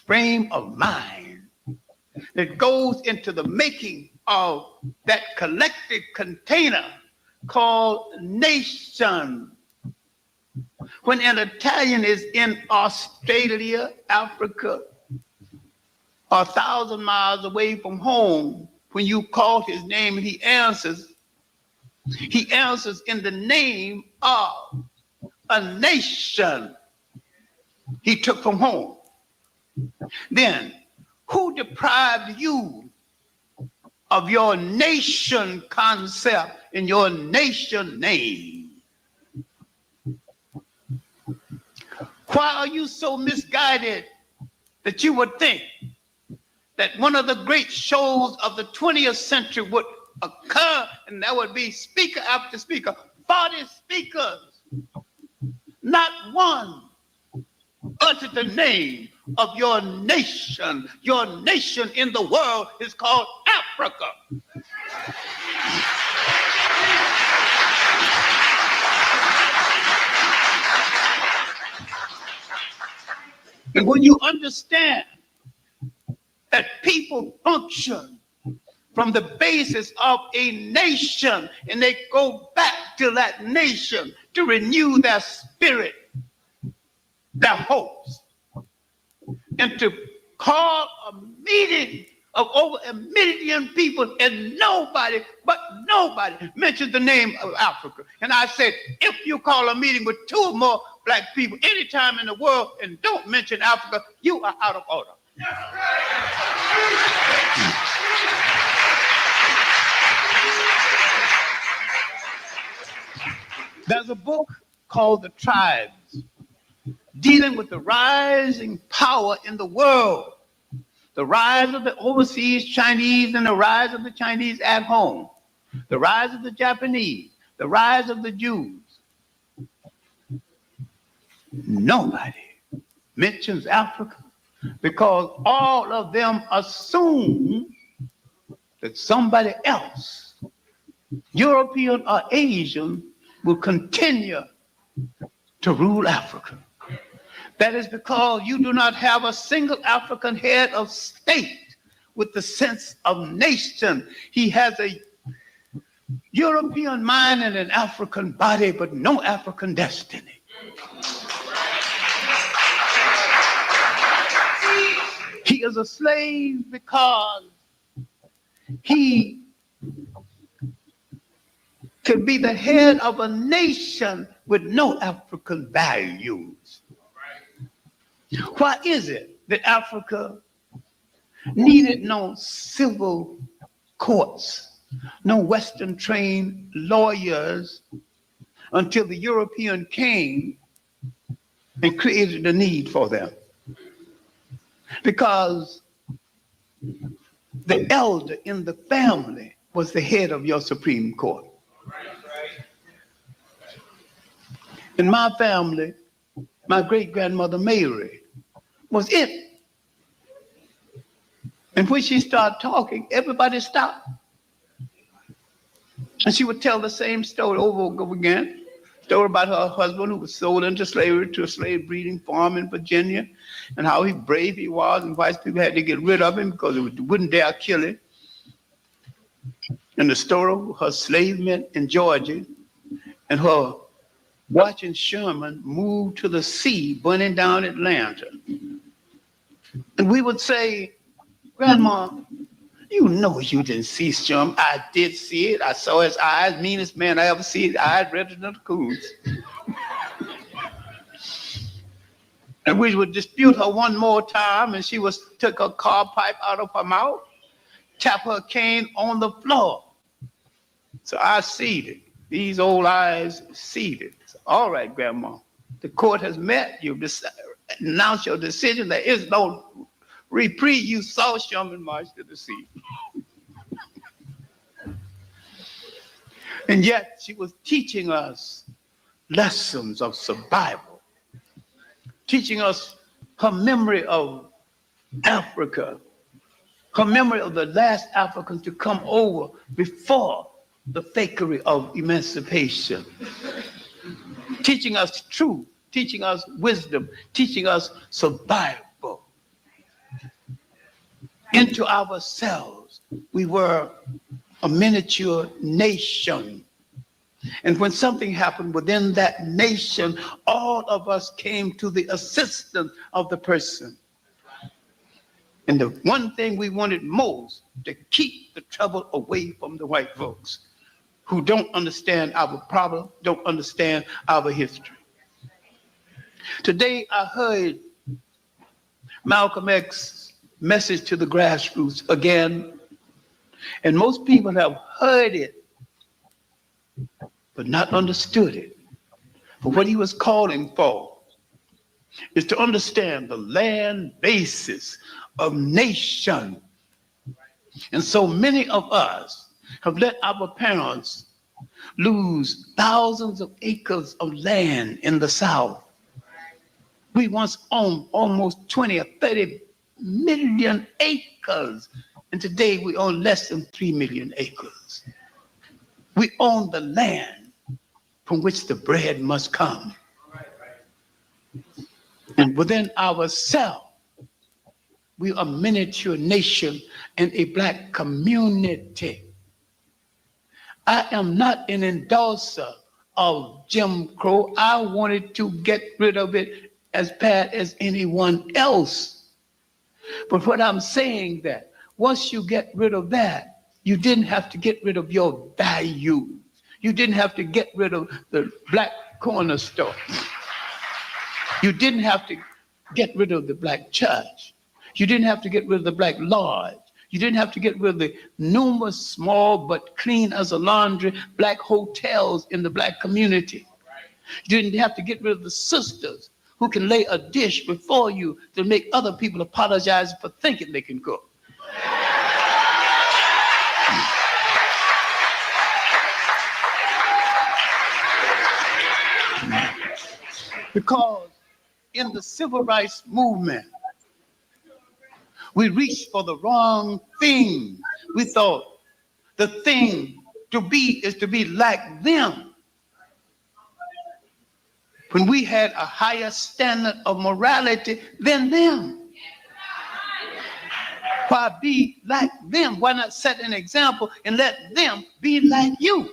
frame of mind that goes into the making of that collective container called nation. When an Italian is in Australia, Africa, or 1,000 miles away from home, when you call his name and he answers in the name of a nation he took from home. Then, who deprived you of your nation concept and your nation name? Why are you so misguided that you would think that one of the great shows of the 20th century would occur and there would be speaker after speaker, 40 speakers, not one uttered the name of your nation. Your nation in the world is called Africa. And when you understand that people function from the basis of a nation and they go back to that nation to renew their spirit, their hopes, and to call a meeting of over 1 million people and nobody mentioned the name of Africa. And I said, if you call a meeting with 2 or more, black people anytime in the world and don't mention Africa, you are out of order. There's a book called The Tribes, dealing with the rising power in the world, the rise of the overseas Chinese and the rise of the Chinese at home, the rise of the Japanese, the rise of the Jews. Nobody mentions Africa because all of them assume that somebody else, European or Asian, will continue to rule Africa. That is because you do not have a single African head of state with the sense of nation. He has a European mind and an African body, but no African destiny. He is a slave because he could be the head of a nation with no African values. Why is it that Africa needed no civil courts, no Western trained lawyers until the European came and created the need for them? Because the elder in the family was the head of your Supreme Court. In my family, my great-grandmother Mary was it. And when she started talking, everybody stopped. And she would tell the same story over and over again. Story about her husband who was sold into slavery to a slave breeding farm in Virginia, and how brave he was, and white people had to get rid of him because they wouldn't dare kill him. And the story of her enslavement in Georgia, and her watching Sherman move to the sea, burning down Atlanta. And we would say, Grandma, you know you didn't see Sherman. I did see it. I saw his eyes, meanest man I ever see. His eyes redder than the coons. And we would dispute her one more time, and she took her car pipe out of her mouth, tap her cane on the floor. So I ceded. These old eyes ceded. So, all right, Grandma, the court has met. You've announced your decision. There is no reprieve. You saw Sherman march to the sea. And yet she was teaching us lessons of survival, teaching us her memory of Africa, her memory of the last Africans to come over before the fakery of emancipation, teaching us truth, teaching us wisdom, teaching us survival. Into ourselves, we were a miniature nation. And when something happened within that nation, all of us came to the assistance of the person. And the one thing we wanted most, to keep the trouble away from the white folks who don't understand our problem, don't understand our history. Today, I heard Malcolm X's message to the grassroots again, and most people have heard it, but not understood it. But what he was calling for is to understand the land basis of nation. And so many of us have let our parents lose thousands of acres of land in the South. We once owned almost 20 or 30 million acres, and today we own less than 3 million acres. We own the land from which the bread must come. And within ourselves, we are a miniature nation and a black community. I am not an endorser of Jim Crow. I wanted to get rid of it as bad as anyone else. But what I'm saying that once you get rid of that, you didn't have to get rid of your values. You didn't have to get rid of the black corner store. You didn't have to get rid of the black church. You didn't have to get rid of the black lodge. You didn't have to get rid of the numerous small but clean as a laundry black hotels in the black community. You didn't have to get rid of the sisters who can lay a dish before you to make other people apologize for thinking they can cook. Because in the civil rights movement, we reached for the wrong thing. We thought the thing to be is to be like them. When we had a higher standard of morality than them. Why be like them? Why not set an example and let them be like you?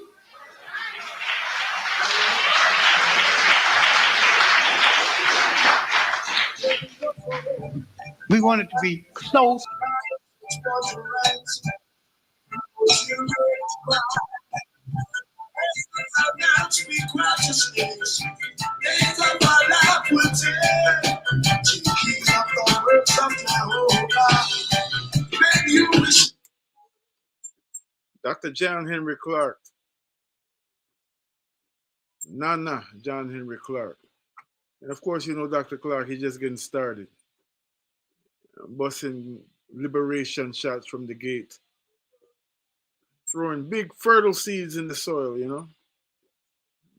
We wanted to be close. Dr. John Henrik Clarke. Nana John Henrik Clarke. And of course, you know Dr. Clarke, he's just getting started. Busting liberation shots from the gate. Throwing big fertile seeds in the soil, you know.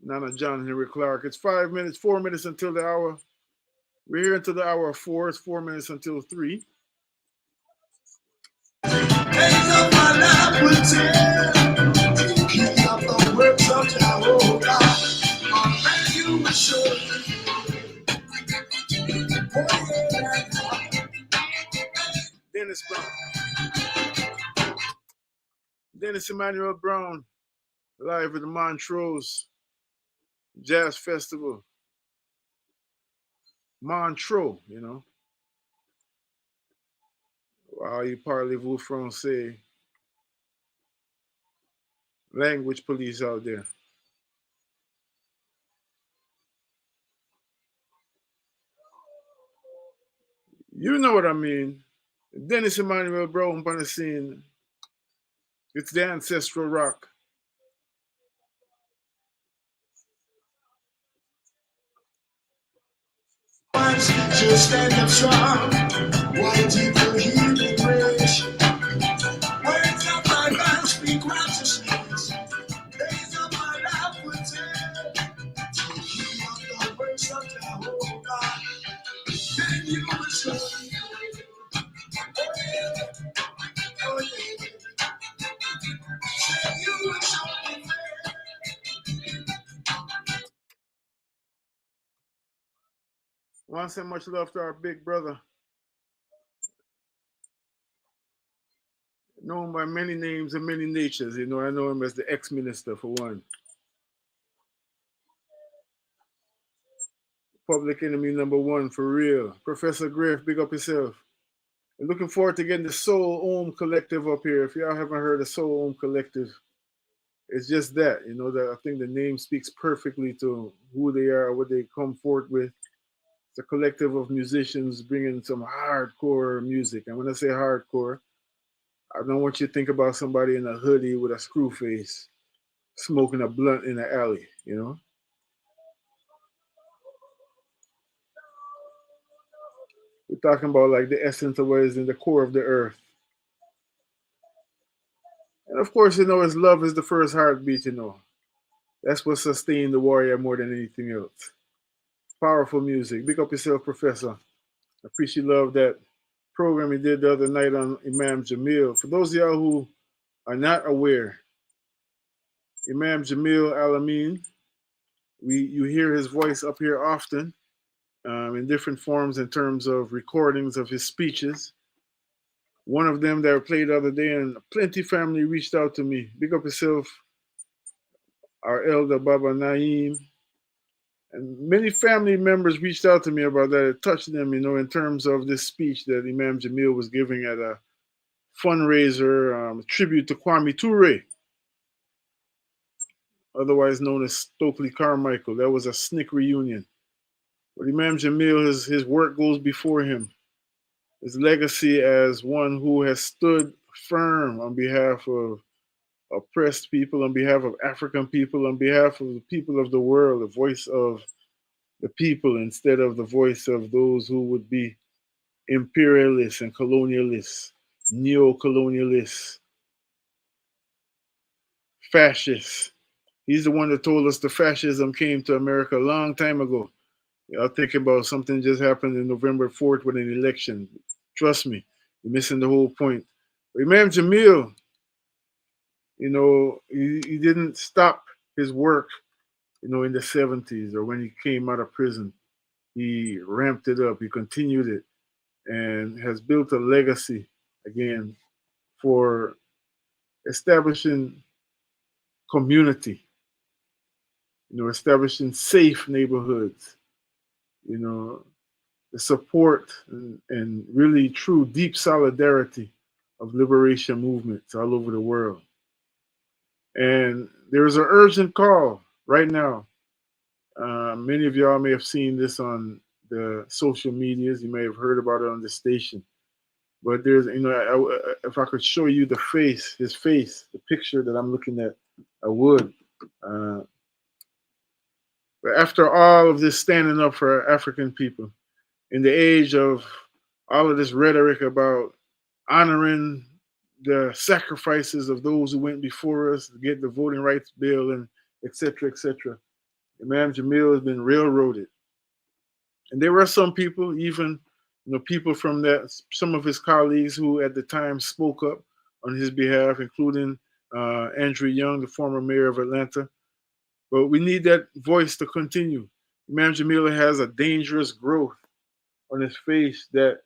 Nana John Henrik Clarke. It's 4 minutes until the hour. We're here until the hour of 4. It's 4 minutes until 3. Dennis Emmanuel Brown, live at the Montrose Jazz Festival. Montreux, you know. Wow, you parlez-vous français? Language police out there. You know what I mean. Dennis Emmanuel Brown on the scene. It's the ancestral rock. Just stand up strong. Why people hear the praise? Words of my mouth speak righteousness. Days of my life will tell. To keep up the works of Jehovah. Then you will surely. Oh yeah. Say you will surely. I want to send much love to our big brother, known by many names and many natures. You know, I know him as the ex-minister for one. Public enemy number one for real. Professor Graff, big up yourself. I'm looking forward to getting the Soul Om Collective up here. If y'all haven't heard of Soul Om Collective, it's just that, you know, that I think the name speaks perfectly to who they are, what they come forth with. It's a collective of musicians bringing some hardcore music. And when I say hardcore, I don't want you to think about somebody in a hoodie with a screw face smoking a blunt in the alley, you know? We're talking about like the essence of what is in the core of the earth. And of course, you know, his love is the first heartbeat, you know. That's what sustained the warrior more than anything else. Powerful music. Big up yourself, Professor. I appreciate love that program he did the other night on Imam Jamil. For those of y'all who are not aware, Imam Jamil Alameen, you hear his voice up here often in different forms in terms of recordings of his speeches. One of them that I played the other day, and plenty family reached out to me. Big up yourself, our elder Baba Naeem. And many family members reached out to me about that. It touched them, you know, in terms of this speech that Imam Jamil was giving at a fundraiser, tribute to Kwame Ture, otherwise known as Stokely Carmichael. That was a SNCC reunion. But Imam Jamil, his work goes before him. His legacy as one who has stood firm on behalf of oppressed people, on behalf of African people, on behalf of the people of the world, the voice of the people instead of the voice of those who would be imperialists and colonialists, neo-colonialists, fascists. He's the one that told us the fascism came to America a long time ago. I'll think about something just happened in November 4th with an election. Trust me, you're missing the whole point. But Imam Jamil, you know, he didn't stop his work, you know, in the 70s or when he came out of prison. He ramped it up, he continued it, and has built a legacy again for establishing community, you know, establishing safe neighborhoods, you know, the support and really true deep solidarity of liberation movements all over the world. And there is an urgent call right now. Many of y'all may have seen this on the social medias. You may have heard about it on the station. But there's, you know, if I could show you the face, his face, the picture that I'm looking at, I would. But after all of this standing up for African people, in the age of all of this rhetoric about honoring the sacrifices of those who went before us to get the voting rights bill and et cetera, Imam Jamil has been railroaded. And there were some people, even, you know, people from that, some of his colleagues who at the time spoke up on his behalf, including Andrew Young, the former mayor of Atlanta. But we need that voice to continue. Imam Jamil has a dangerous growth on his face that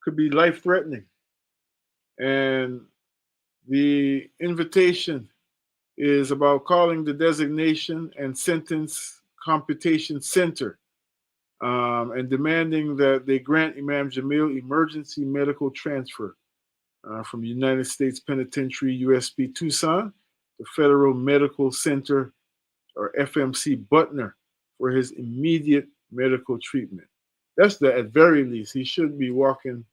could be life-threatening. And the invitation is about calling the designation and sentence computation center and demanding that they grant Imam Jamil emergency medical transfer from United States Penitentiary USP Tucson to Federal Medical Center or FMC Butner for his immediate medical treatment. That's at very least. He should be walking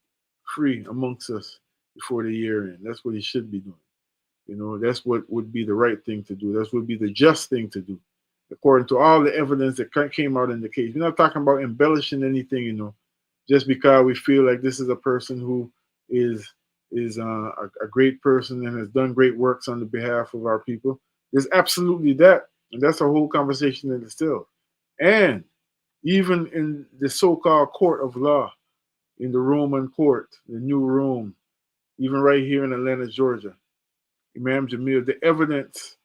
free amongst us before the year end. That's what he should be doing. You know, that's what would be the right thing to do. That's what would be the just thing to do, according to all the evidence that came out in the case. We're not talking about embellishing anything, you know, just because we feel like this is a person who is a great person and has done great works on the behalf of our people. There's absolutely that, and that's a whole conversation in itself. And even in the so-called court of law, in the Roman court, the new Rome, even right here in Atlanta, Georgia, Imam Jamil, the evidence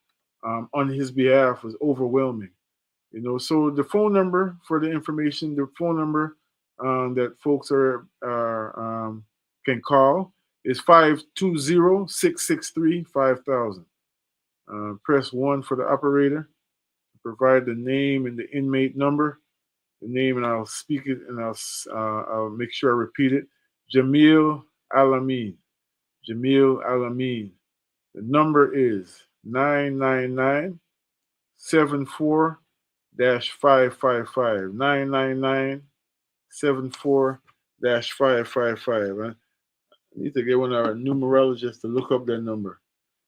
on his behalf was overwhelming. You know, so the phone number for the information, the phone number that folks can call is 520-663-5000. Press 1 for the operator. Provide the name and the inmate number. The name, and I'll speak it, and I'll make sure I repeat it. Jamil Alamin. Jamil Alamin. The number is 999-74-555. 999-74-555. I need to get one of our numerologists to look up that number,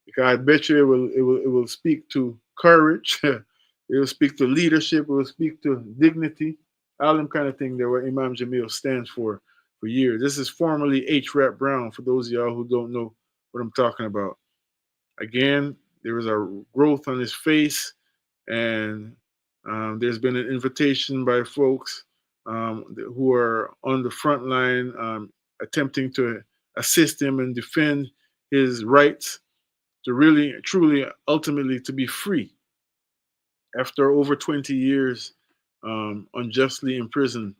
because I bet you it will speak to courage. It will speak to leadership. It will speak to dignity. All them kind of things that what Imam Jamil stands for years. This is formerly H. Rap Brown, for those of y'all who don't know what I'm talking about. Again, there was a growth on his face, and there's been an invitation by folks who are on the front line attempting to assist him and defend his rights to really, truly, ultimately to be free after over 20 years unjustly imprisoned,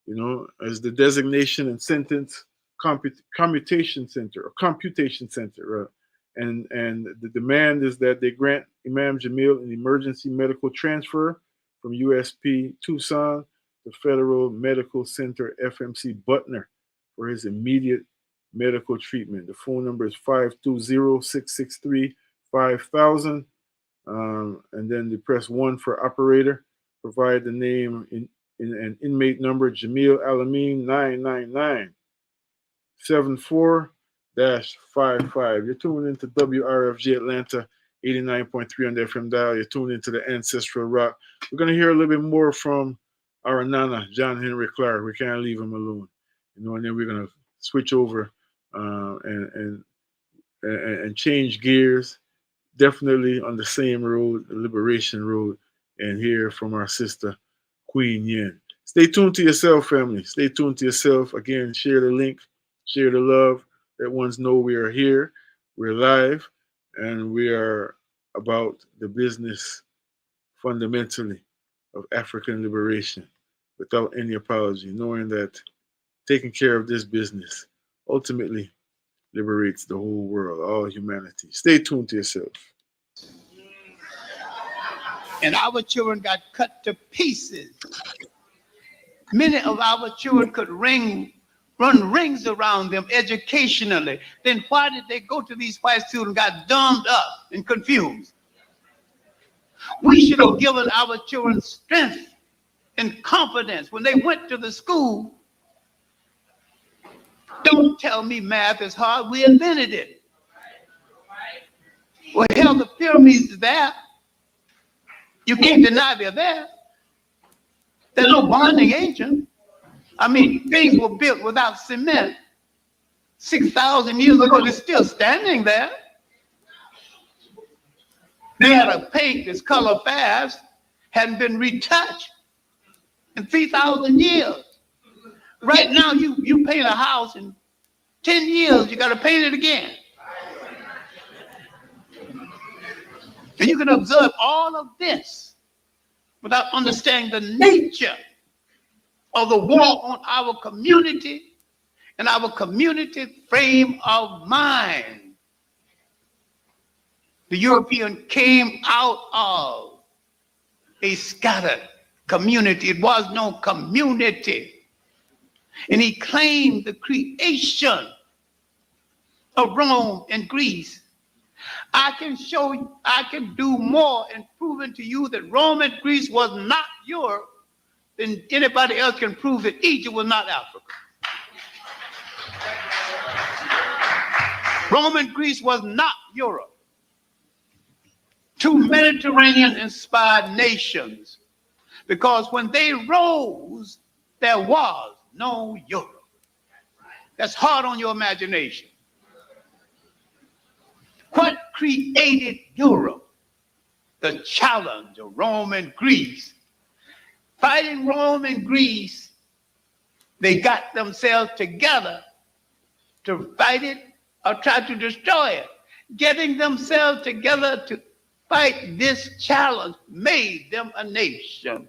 you know, as the designation and sentence computation center. And the demand is that they grant Imam Jamil an emergency medical transfer from USP Tucson to Federal Medical Center FMC Butner for his immediate medical treatment. The phone number is 520-663-5000. And then they press 1 for operator. Provide the name and inmate number Jamil Alameen 999-74-55. You're tuning into WRFG Atlanta 89.3 on the FM dial. You're tuned into the Ancestral Rock. We're going to hear a little bit more from our Nana John Henrik Clarke. We can't leave him alone. And then we're going to switch over and change gears. Definitely on the same road, the Liberation Road, and hear from our sister, Queen Yenn. Stay tuned to yourself, family. Stay tuned to yourself. Again, share the link, share the love. Let ones know we are here, we're live, and we are about the business, fundamentally, of African liberation without any apology, knowing that taking care of this business ultimately liberates the whole world, all humanity. Stay tuned to yourself. And our children got cut to pieces. Many of our children could run rings around them educationally. Then why did they go to these white schools and got dumbed up and confused? We should have given our children strength and confidence when they went to the school. Don't tell me math is hard. We invented it. Well, hell, the pyramids are there. You can't deny they're there. There's no bonding agent. I mean, things were built without cement 6,000 years ago. They're still standing there. They had a paint that's color fast, hadn't been retouched in 3,000 years. Right now, you paint a house in 10 years, you got to paint it again. And you can observe all of this without understanding the nature of the war on our community and our community frame of mind. The European came out of a scattered community. It was no community. And he claimed the creation of Rome and Greece. I can show you, I can do more in proving to you that Rome and Greece was not Europe than anybody else can prove that Egypt was not Africa. Rome and Greece was not Europe. Two Mediterranean-inspired nations, because when they rose, there was no Europe. That's hard on your imagination. What created Europe? The challenge of Rome and Greece. Fighting Rome and Greece, they got themselves together to fight it or try to destroy it. Getting themselves together to fight this challenge made them a nation.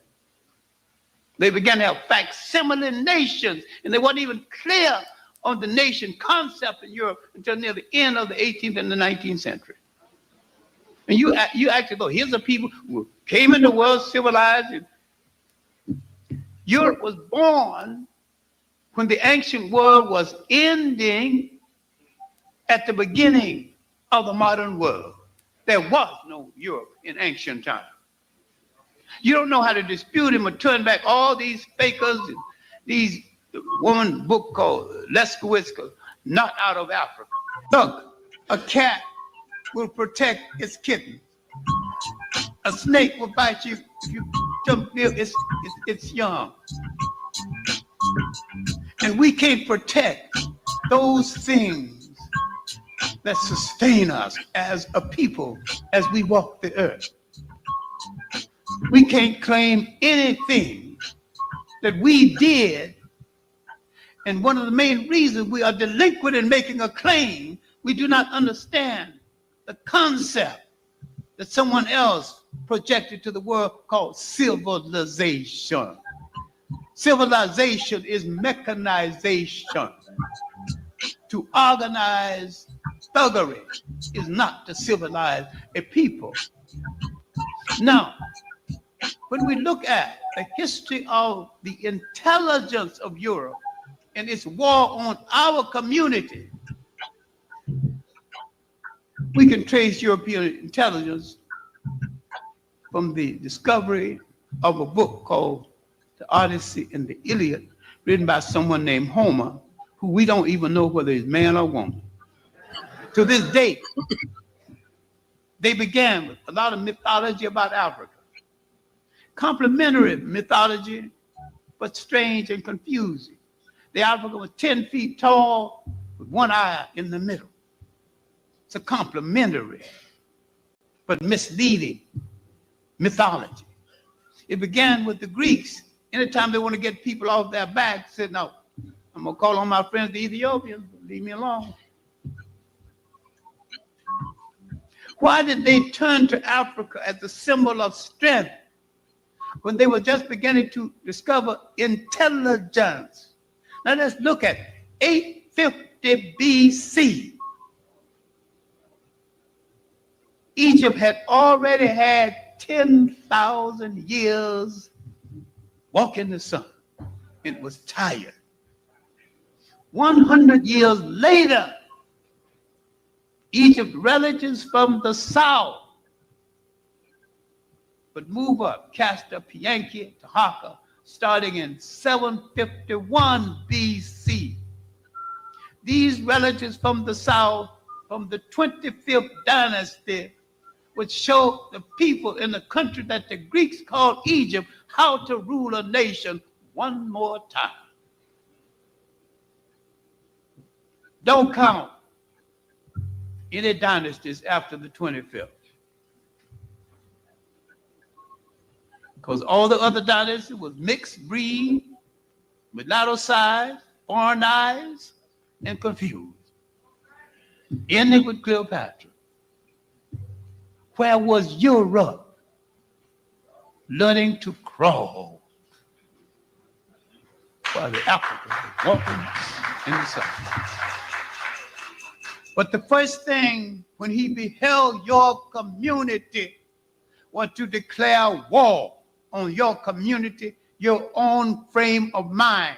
They began to have facsimile nations, and they weren't even clear on the nation concept in Europe until near the end of the 18th and the 19th century. And you actually go, here's the people who came in the world civilized. And Europe was born when the ancient world was ending at the beginning of the modern world. There was no Europe in ancient times. You don't know how to dispute him or turn back all these fakers and these woman book called Leskiewicz, not out of Africa. Look, a cat will protect its kitten. A snake will bite you if you jump near its young. And we can't protect those things that sustain us as a people as we walk the earth. We can't claim anything that we did. And one of the main reasons we are delinquent in making a claim, we do not understand the concept that someone else projected to the world called civilization. Civilization is mechanization. To organize thuggery is not to civilize a people. Now, when we look at the history of the intelligence of Europe and its war on our community, we can trace European intelligence from the discovery of a book called the Odyssey and the Iliad, written by someone named Homer, who we don't even know whether he's man or woman. To this day, they began with a lot of mythology about Africa. Complementary mythology, but strange and confusing. The Africa was 10 feet tall with one eye in the middle. It's a complementary, but misleading mythology. It began with the Greeks. Anytime they want to get people off their backs, said, no, I'm going to call on my friends, the Ethiopians, leave me alone. Why did they turn to Africa as a symbol of strength when they were just beginning to discover intelligence? Now let's look at 850 BC. Egypt had already had 10,000 years walking the sun. It was tired. 100 years later, Egypt relatives from the south would move up, Castor, Pianki, Tahaka, starting in 751 BC. These relatives from the south, from the 25th dynasty, would show the people in the country that the Greeks called Egypt how to rule a nation one more time. Don't count any dynasties after the 25th. Because all the other dynasties was mixed breed, mulatto size, foreign eyes, and confused. Ending with Cleopatra. Where was Europe learning to crawl while the Africans were walking in the sun? But the first thing when he beheld your community was to declare war on your community, your own frame of mind.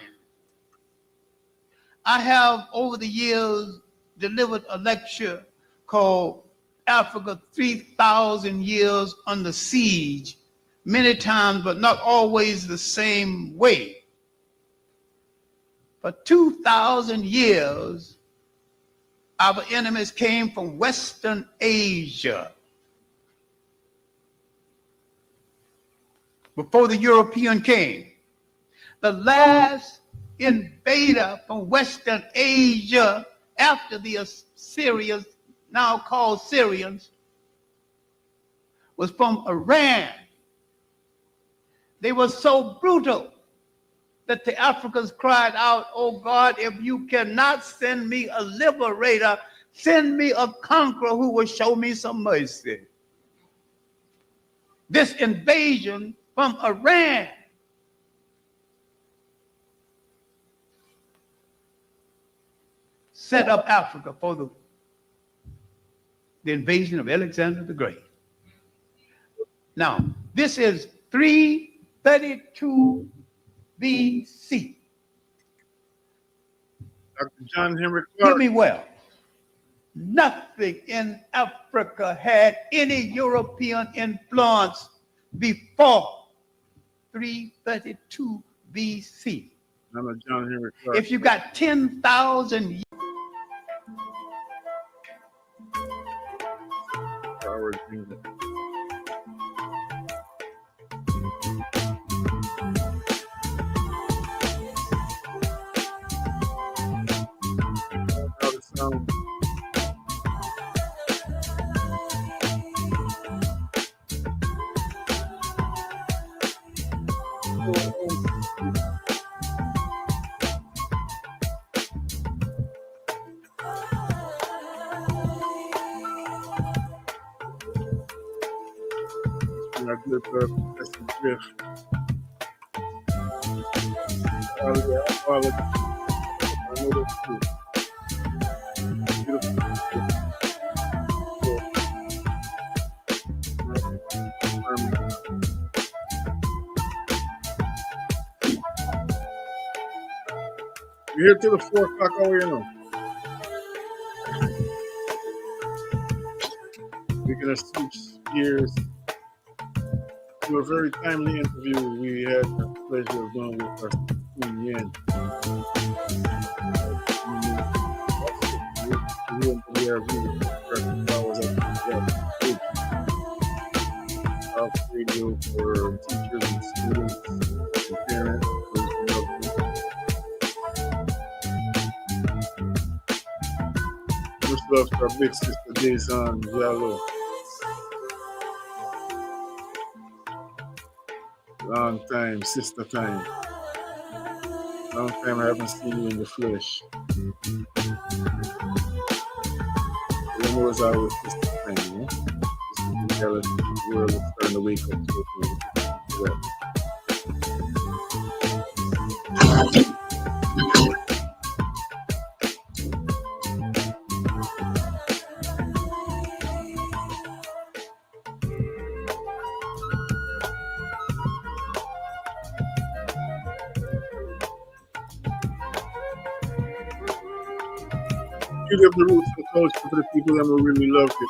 I have over the years delivered a lecture called Africa 3,000 Years Under Siege, many times, but not always the same way. For 2,000 years, our enemies came from Western Asia. Before the European came, the last invader from Western Asia after the Assyrians, now called Syrians, was from Iran. They were so brutal that the Africans cried out, oh God, if you cannot send me a liberator, send me a conqueror who will show me some mercy. This invasion from Iran set up Africa for the invasion of Alexander the Great. Now, this is 332 BC. Dr. John Henrik Hear Clarke. me well. Nothing in Africa had any European influence before 332 BC. Nana John Henrik Clarke. If you got 10,000 origin. How to sound. I good that's the drift. I know that's true. Beautiful. We're here till the 4 o'clock hour, you know. We're gonna switch gears to a very timely interview we had the pleasure of doing with our Queen Yenn. Radio for teachers and students and parents. Much love to our big sister Jason Jallo. Long time, sister time. Long time I haven't seen you in the flesh. You know it's always sister time, you know? The world is starting to wake up to it. 'Beauty of the roots and culture for the people that will really love it.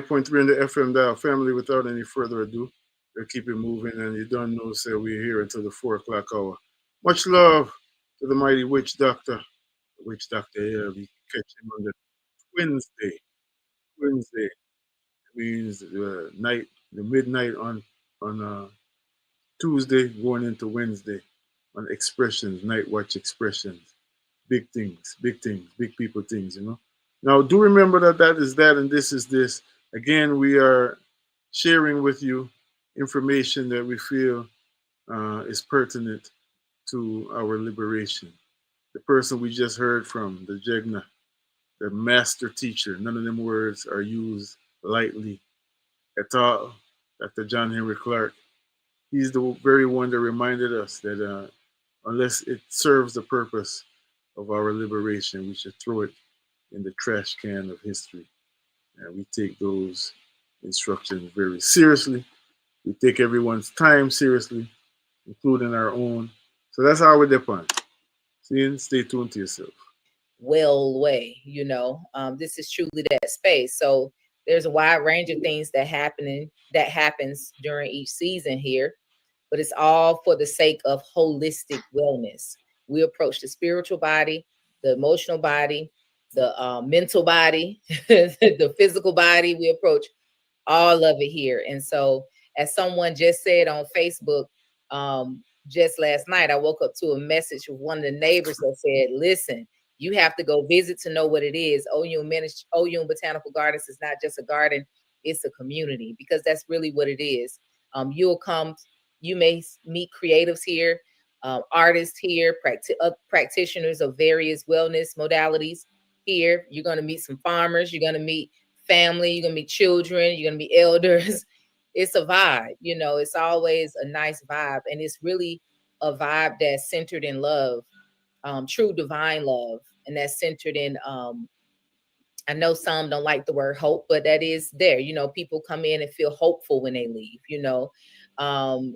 .3 in the FM dial. Family, without any further ado, we'll keep it moving, and you don't know, so we're here until the 4 o'clock hour. Much love to the mighty witch doctor. The witch doctor here, we catch him on the Wednesday. Wednesday means night, the midnight on Tuesday going into Wednesday on expressions, night watch expressions. Big things, big people things, you know. Now, do remember that that is that and this is this. Again, we are sharing with you information that we feel is pertinent to our liberation. The person we just heard from, the Jegna, the master teacher, none of them words are used lightly at all. Dr. John Henrik Clarke, he's the very one that reminded us that unless it serves the purpose of our liberation, we should throw it in the trash can of history. And we take those instructions very seriously. We take everyone's time seriously, including our own. So that's how we depend. See, stay tuned to yourself. Well way, you know, this is truly that space. So there's a wide range of things that happens during each season here, but it's all for the sake of holistic wellness. We approach the spiritual body, the emotional body, the mental body, the physical body. We approach all of it here. And so, as someone just said on Facebook, just last night, I woke up to a message from one of the neighbors that said, listen, you have to go visit to know what it is. Oyun Botanical Gardens is not just a garden, it's a community, because that's really what it is. You'll come, you may meet creatives here, artists here, practitioners of various wellness modalities here. You're going to meet some farmers, you're going to meet family, you're going to meet children, you're going to meet elders. It's a vibe, you know, it's always a nice vibe. And it's really a vibe that's centered in love, true divine love. And that's centered in, I know some don't like the word hope, but that is there. You know, people come in and feel hopeful when they leave, you know.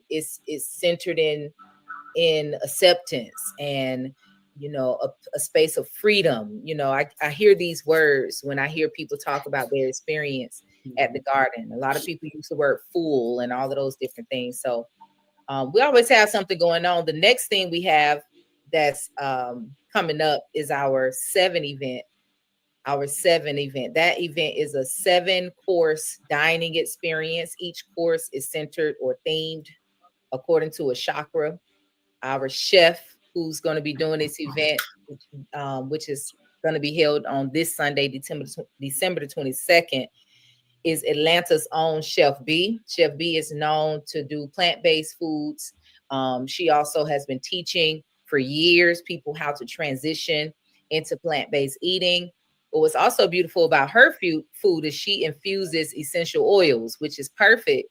It's centered in acceptance and, you know, a space of freedom. You know, I hear these words when I hear people talk about their experience at the garden. A lot of people use the word fool and all of those different things. So we always have something going on. The next thing we have that's coming up is our 7 event, our 7 event. That event is a 7-course dining experience. Each course is centered or themed according to a chakra. Our chef, who's going to be doing this event, which is going to be held on this Sunday, December the 22nd, is Atlanta's own Chef B. Chef B is known to do plant-based foods. She also has been teaching for years people how to transition into plant-based eating. But what's also beautiful about her food is she infuses essential oils, which is perfect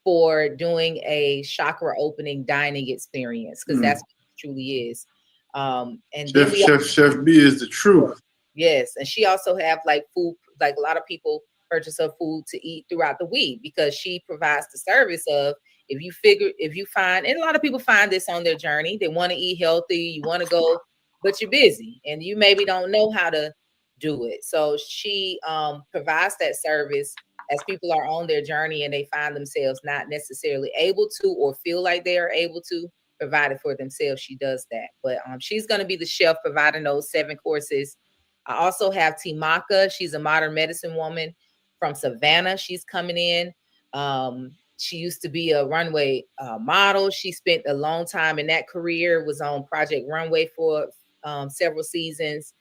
for doing a chakra opening dining experience, because that's what it truly is. And then Chef B is the truth. Yes, and she also have like food, like a lot of people purchase her food to eat throughout the week, because she provides the service of, if you find, and a lot of people find this on their journey, they want to eat healthy, you want to go, but you're busy and you maybe don't know how to do it. So she provides that service as people are on their journey and they find themselves not necessarily able to, or feel like they are able to provide it for themselves. She does that. But she's going to be the chef providing those 7 courses. I also have Timaka. She's a modern medicine woman from Savannah. She's coming in. She used to be a runway model. She spent a long time in that career, was on Project Runway for several seasons,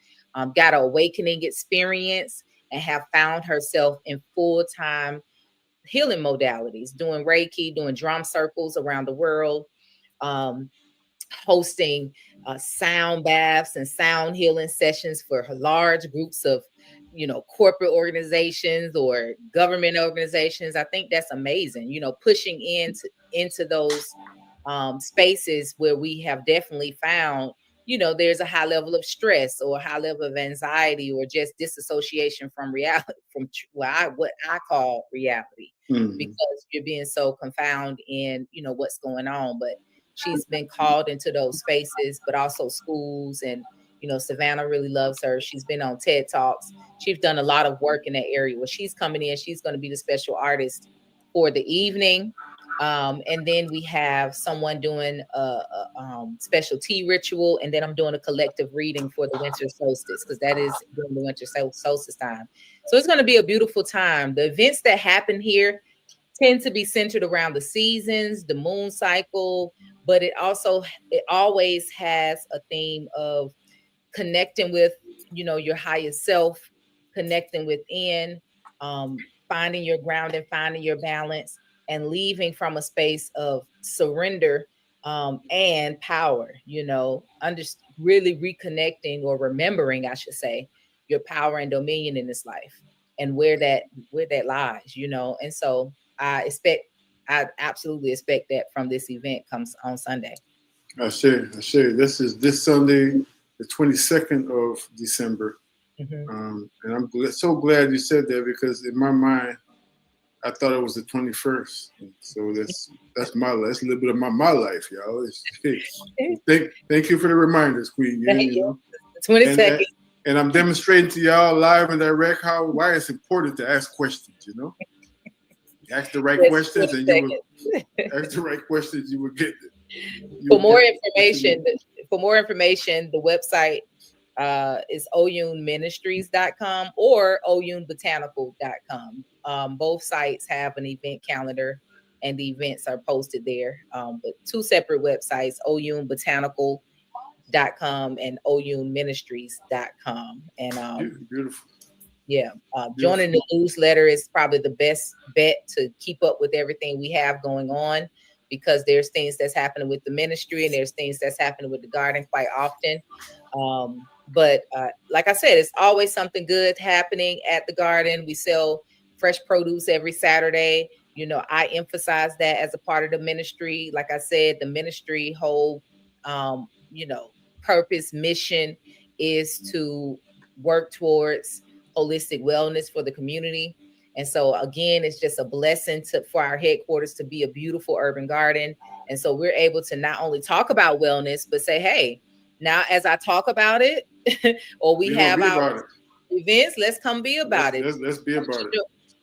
got an awakening experience, and have found herself in full-time healing modalities, doing Reiki, doing drum circles around the world, hosting sound baths and sound healing sessions for large groups of, corporate organizations or government organizations. I think that's amazing, pushing into those spaces where we have definitely found, there's a high level of stress or a high level of anxiety or just disassociation from reality, from what I call reality, because you're being so confounded in, what's going on. But she's been called into those spaces, but also schools. And, Savannah really loves her. She's been on TED Talks. She's done a lot of work in that area. Where she's coming in, she's going to be the special artist for the evening. And then we have someone doing a special tea ritual. And then I'm doing a collective reading for the winter solstice, because that is during the winter solstice time. So it's going to be a beautiful time. The events that happen here tend to be centered around the seasons, the moon cycle, but it always has a theme of connecting with, your higher self, connecting within, finding your ground and finding your balance, and leaving from a space of surrender and power, really reconnecting, or remembering, I should say, your power and dominion in this life, and where that lies, And so I absolutely expect that from this event comes on Sunday. I share. This is this Sunday, the 22nd of December. And I'm so glad you said that, because in my mind, I thought it was the 21st. So that's a little bit of my life, y'all. Thank you for the reminders, Queen. Thank you. 22nd. And I'm demonstrating to y'all live and direct why it's important to ask questions. Ask the right questions, and you will get it. For more information, the website is oyunministries.com or oyunbotanical.com. Both sites have an event calendar, and the events are posted there. But 2 separate websites, oyunbotanical.com and oyunministries.com. And beautiful. Yeah. Joining the newsletter is probably the best bet to keep up with everything we have going on, because there's things that's happening with the ministry and there's things that's happening with the garden quite often. But like I said, it's always something good happening at the garden. We sell fresh produce every Saturday. I emphasize that as a part of the ministry. Like I said, the ministry whole, purpose, mission is to work towards holistic wellness for the community. And so again, it's just a blessing for our headquarters to be a beautiful urban garden. And so we're able to not only talk about wellness, but say, hey, now as I talk about it, or we have our events, let's come be about it. Let's be about it.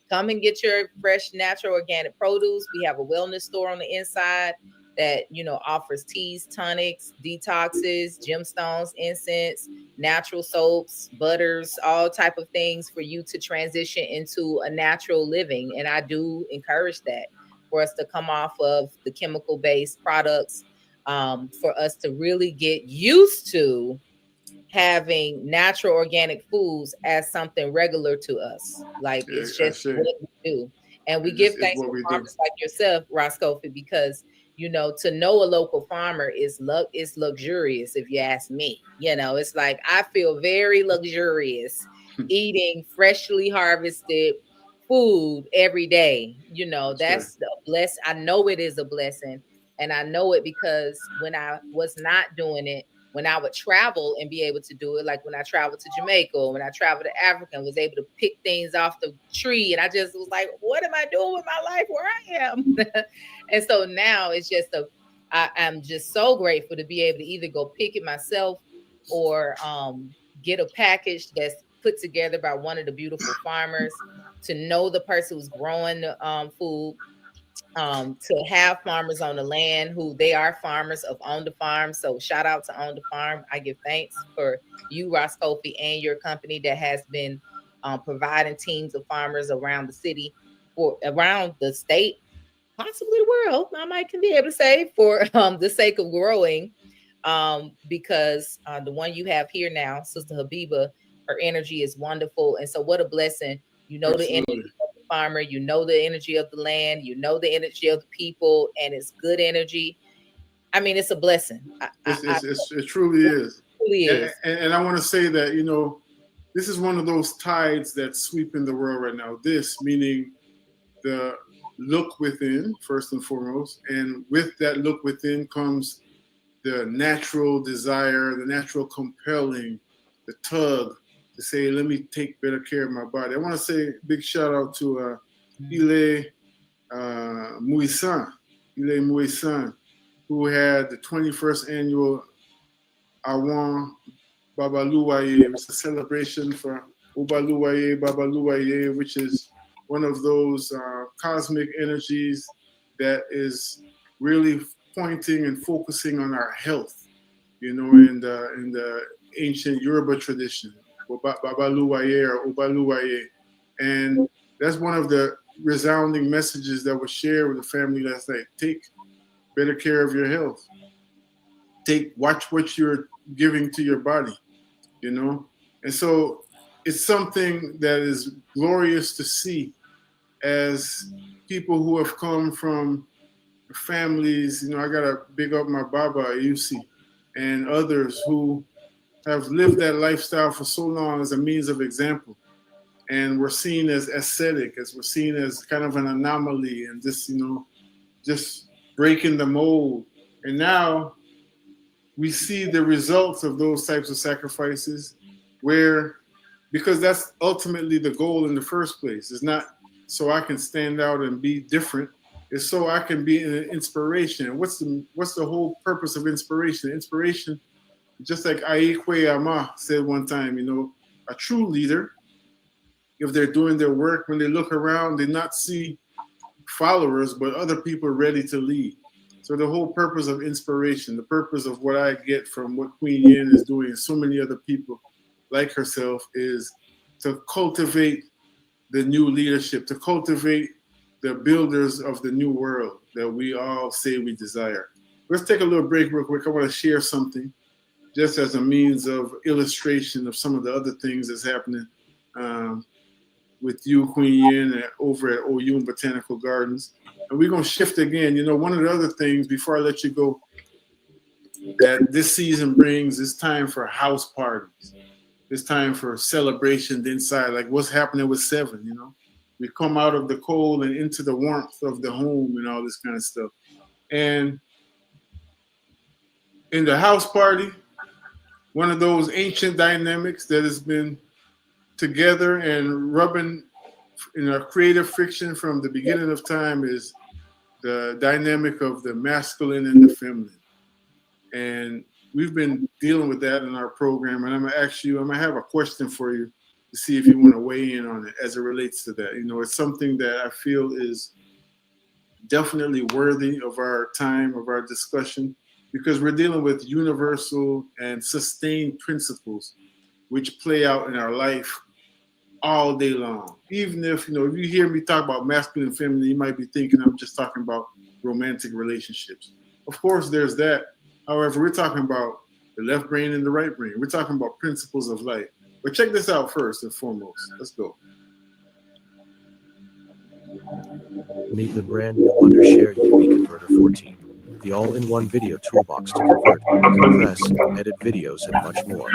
Come and get your fresh, natural, organic produce. We have a wellness store on the inside. that, you know, offers teas, tonics, detoxes, gemstones, incense, natural soaps, butters, all type of things for you to transition into a natural living. And I do encourage that, for us to come off of the chemical-based products, for us to really get used to having natural organic foods as something regular to us. Like, it's just what we do. And we give thanks to farmers like yourself, Roscoe, because, you know, to know a local farmer is luxurious, if you ask me. You know, it's like, I feel very luxurious eating freshly harvested food every day. You know, that's a blessing. I know it is a blessing. And I know it because when I was not doing it, when I would travel and be able to do it, like when I traveled to Jamaica, or when I traveled to Africa and was able to pick things off the tree, and I just was like, what am I doing with my life where I am? And so now it's just I'm just so grateful to be able to either go pick it myself or get a package that's put together by one of the beautiful farmers, to know the person who's growing the food, to have farmers on the land who they are farmers of On the Farm. So shout out to On the Farm. I give thanks for you, Roscoe, and your company that has been providing teams of farmers around the city, or around the state, possibly the world, I might can be able to say, for the sake of growing. Because the one you have here now, Sister Habiba, her energy is wonderful. And so what a blessing. You know, the energy of the farmer, you know the energy of the land, you know the energy of the people, and it's good energy. I mean, it's a blessing. It truly is. It truly is. And I want to say that, you know, this is one of those tides that sweep in the world right now. This meaning the look within, first and foremost. And with that look within comes the natural desire, the natural compelling, the tug to say, let me take better care of my body. I want to say a big shout out to Ile Muisan, who had the 21st annual Awan Babaluwaye. It was a celebration for Babaluwaye, which is one of those cosmic energies that is really pointing and focusing on our health, you know, in the ancient Yoruba tradition, Babaluwaye or Obaluwaye. And that's one of the resounding messages that was shared with the family last night. Take better care of your health. Watch what you're giving to your body, you know? And so it's something that is glorious to see as people who have come from families. You know, I gotta big up my Baba Ayusi and others who have lived that lifestyle for so long as a means of example. And we're seen as ascetic, as we're seen as kind of an anomaly and just, you know, just breaking the mold. And now we see the results of those types of sacrifices, because that's ultimately the goal in the first place. It's not so I can stand out and be different. It's so I can be an inspiration. What's the whole purpose of inspiration? Inspiration, just like Aikwe Ama said one time, you know, a true leader, if they're doing their work, when they look around, they not see followers, but other people ready to lead. So the whole purpose of inspiration, the purpose of what I get from what Queen Yenn is doing, and so many other people like herself, is to cultivate the new leadership, to cultivate the builders of the new world that we all say we desire. Let's take a little break real quick. I want to share something just as a means of illustration of some of the other things that's happening with you, Queen Yenn, over at Oyun Botanical Gardens. And we're going to shift again. You know, one of the other things, before I let you go, that this season brings is time for house parties. It's time for celebrations inside, like what's happening with 7, you know. We come out of the cold and into the warmth of the home and all this kind of stuff. And in the house party, one of those ancient dynamics that has been together and rubbing in a creative friction from the beginning of time is the dynamic of the masculine and the feminine. And we've been dealing with that in our program. And I'm gonna have a question for you to see if you want to weigh in on it as it relates to that. You know, it's something that I feel is definitely worthy of our time, of our discussion, because we're dealing with universal and sustained principles which play out in our life all day long. Even if, if you hear me talk about masculine and feminine, you might be thinking I'm just talking about romantic relationships. Of course, there's that. However, we're talking about the left brain and the right brain. We're talking about principles of life. But check this out first and foremost. Let's go. Meet the brand new Wondershare UV Converter 14, the all-in-one video toolbox to convert, compress, edit videos, and much more.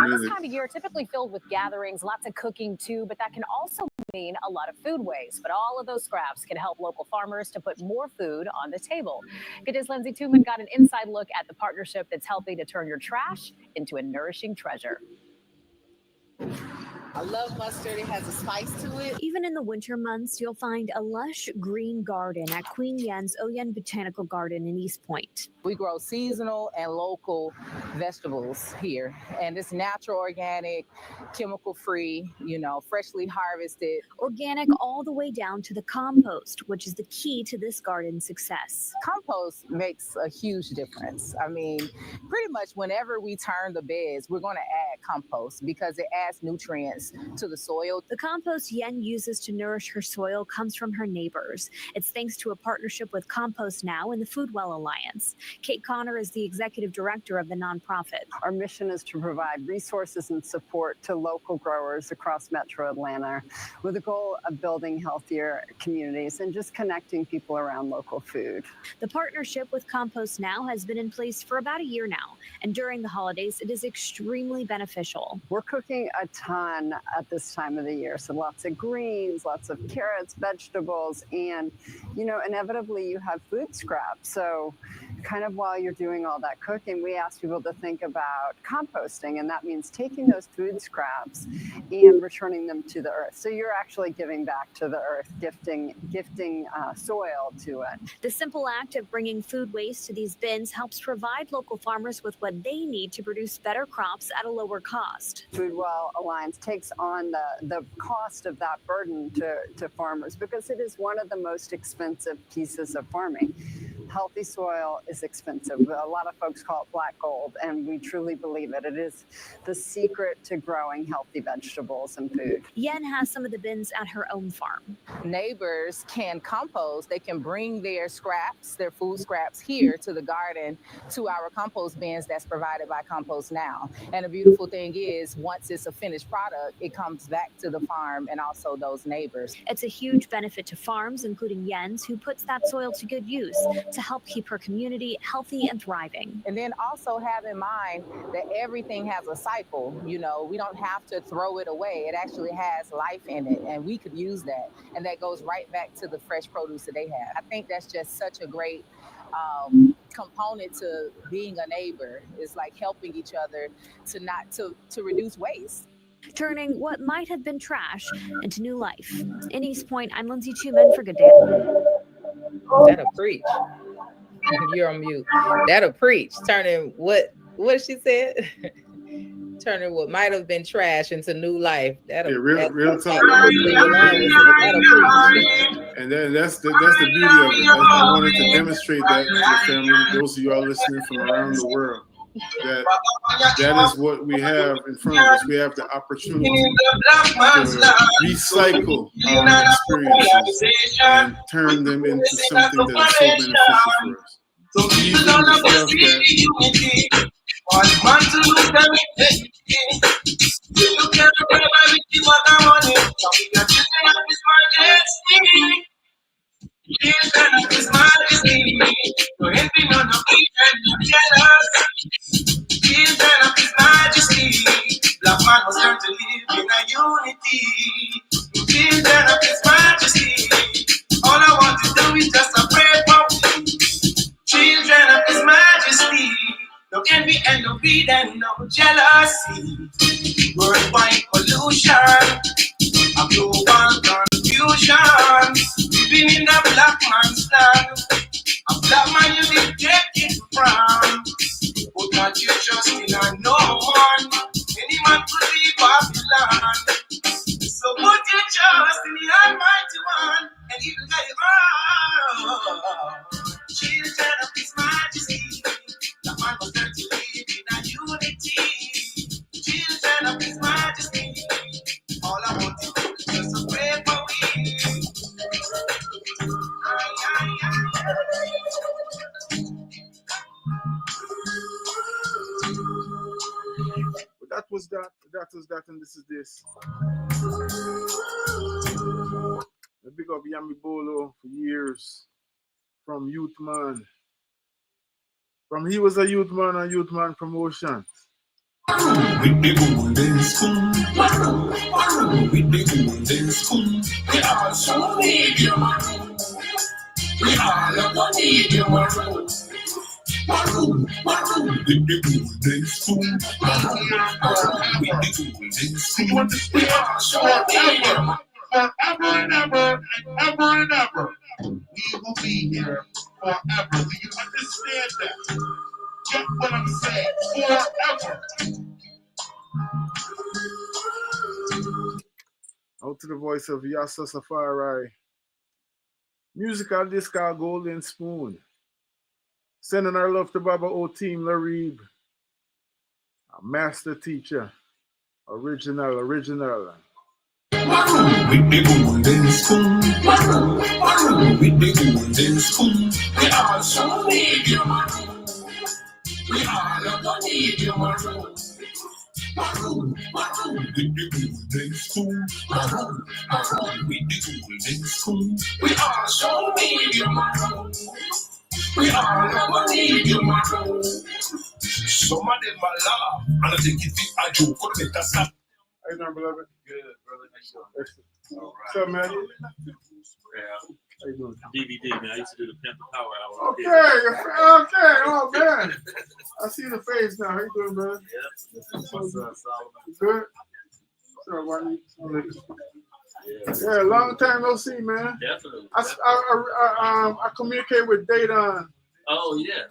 This time of year, typically filled with gatherings, lots of cooking too, but that can also mean a lot of food waste. But all of those scraps can help local farmers to put more food on the table. Good Day's Lindsay Tooman got an inside look at the partnership that's helping to turn your trash into a nourishing treasure. I love mustard. It has a spice to it. Even in the winter months, you'll find a lush green garden at Queen Yenn's Oyun Botanical Garden in East Point. We grow seasonal and local vegetables here, and it's natural, organic, chemical-free, freshly harvested. Organic all the way down to the compost, which is the key to this garden's success. Compost makes a huge difference. I mean, pretty much whenever we turn the beds, we're going to add compost because it adds nutrients to the soil. The compost Yenn uses to nourish her soil comes from her neighbors. It's thanks to a partnership with Compost Now and the Foodwell Alliance. Kate Connor is the executive director of the nonprofit. Our mission is to provide resources and support to local growers across Metro Atlanta with the goal of building healthier communities and just connecting people around local food. The partnership with Compost Now has been in place for about a year now, and during the holidays, it is extremely beneficial. We're cooking a ton at this time of the year, so lots of greens, lots of carrots, vegetables, and inevitably you have food scraps. So kind of while you're doing all that cooking, we ask people to think about composting, and that means taking those food scraps and returning them to the earth. So you're actually giving back to the earth, gifting soil to it. The simple act of bringing food waste to these bins helps provide local farmers with what they need to produce better crops at a lower cost. Foodwell Alliance takes on the cost of that burden to farmers because it is one of the most expensive pieces of farming. Healthy soil is expensive. A lot of folks call it black gold, and we truly believe it. It is the secret to growing healthy vegetables and food. Yenn has some of the bins at her own farm. Neighbors can compost. They can bring their scraps, their food scraps here to the garden, to our compost bins that's provided by Compost Now. And the beautiful thing is, once it's a finished product, it comes back to the farm and also those neighbors. It's a huge benefit to farms, including Yenn's, who puts that soil to good use to help keep her community healthy and thriving. And then also have in mind that everything has a cycle. We don't have to throw it away. It actually has life in it, and we could use that. And that goes right back to the fresh produce that they have. I think that's just such a great component to being a neighbor. Is like helping each other to reduce waste. Turning what might have been trash into new life. In East Point, I'm Lindsay Tooman for Good Day. That'll preach. You're on mute. That'll preach. Turning what she said? Turning what might have been trash into new life. That'll real talk. That'll preach. And then that's the beauty of it. I wanted to demonstrate that to the family, those of you all listening from around the world, that is what we have in front of us. We have the opportunity to recycle our experiences and turn them into something that is so beneficial for us. Even the stuff that Black man was learned to live in a unity. Children of His Majesty. All I want to do is just a pray for children of His Majesty. No envy and no greed and no jealousy. Worldwide pollution, a global confusion. Living in the black man's land. A black man you didn't take it from. Put not your trust in no one. Any man could leave Babylon. So put your trust in the Almighty One, and He will guide you Children of His Majesty, the man was learned to live in a unity. Children of His Majesty, all I want to do is just to pray for we. But that was that, and this is this. A big up Yami Bolo for years from Youth Man. From he was a Youth Man on Youth Man Promotions. With the golden spoon, with the golden spoon, we all so need you, maroon. We all are gonna need you, maroon. Maroon, with the golden spoon, with the golden spoon, we all so need you. Forever and ever and ever and ever, we will be here forever. Do you understand that? Get what I'm saying? Forever. Out to the voice of Yasa Safari. Musical disc Golden Spoon. Sending our love to Baba O Team Larib. A master teacher. Original. With the golden spoon, with the golden spoon, we all so need you, maroon. We all are gonna need you, maroon. Maroon, with the golden spoon, with the golden spoon, we all so need you, maroon. We all are gonna need you, maroon. Some of them are laugh, and I think if it's a joke, could make us stop. How you doing, beloved? Good, brother. How you doing? What's up, man? How you doing? DVD, man. I used to do the Panther Power Hour. Okay. Oh, man. I see the face now. How you doing, man? Yeah. What's up, Solomon? You good? What's up, Wani? Yeah, long time no see, man. Definitely. I communicate with Dayton. Oh, yeah.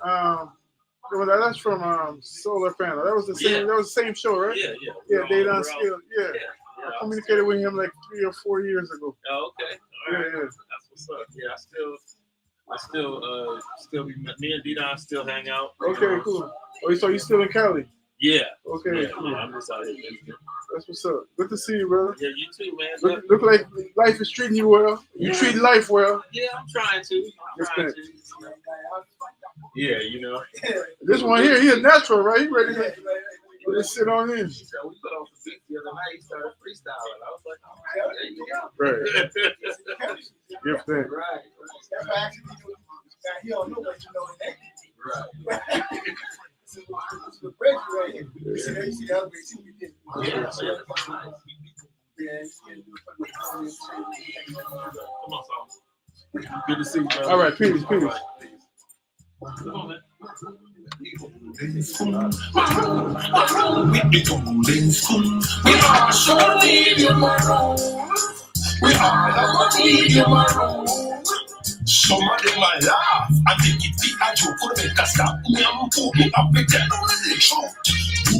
That's from Solar Panel. That was the same. Yeah. That was the same show, right? Yeah. Yeah, Dayton Skill. Yeah. I communicated with him like 3 or 4 years ago. Oh, okay. All right. Yeah. That's what's up. Yeah, I still be. Me and Didon still hang out. Okay, cool. Oh, so you still in Cali? Yeah. Okay. Yeah, cool. yeah, I'm just out here visiting. That's what's up. Good to see you, brother. Yeah, you too, man. Look like life is treating you well. You treat life well. Yeah, I'm trying to. Yeah, you know. This one here, he's natural, right? He ready to sit on in. So we put on some beats the other night. He started freestyling. I was like, oh, there you go. Right. Good thing. Right. He don't know what you know in that. Right. The break right here. You see the other way too. Come on, Solomon. Good to see you, brother. All right, peace. Come on, man. With the golden spoon, we all sure need you, maroon. We all are need you, maroon. Some of them are laugh and think it be a joke. Could make us stop me and put me up with them on the truth.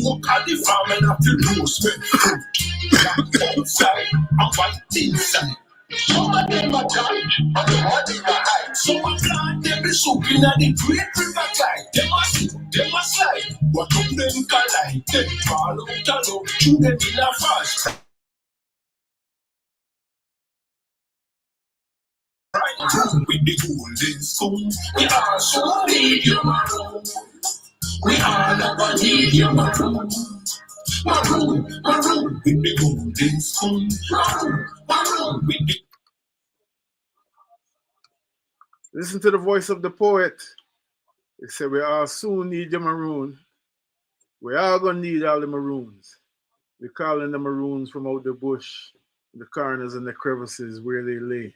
Walk at the farm and have to lose me fruit. Black outside and white inside. Some of them are done and the money are high. Some of them be soaking at the great river tide. Them a slip, them a slide. What of them collide? Them fall out and out, through them in a fast. With the golden spoon, we all so need you, maroon. We all ever need you, maroon. Maroon, with the golden spoon. Maroon, with the. Listen to the voice of the poet. He said, we all soon need your maroon. We all gonna need all the maroons. We're calling the maroons from out the bush, the corners and the crevices where they lay.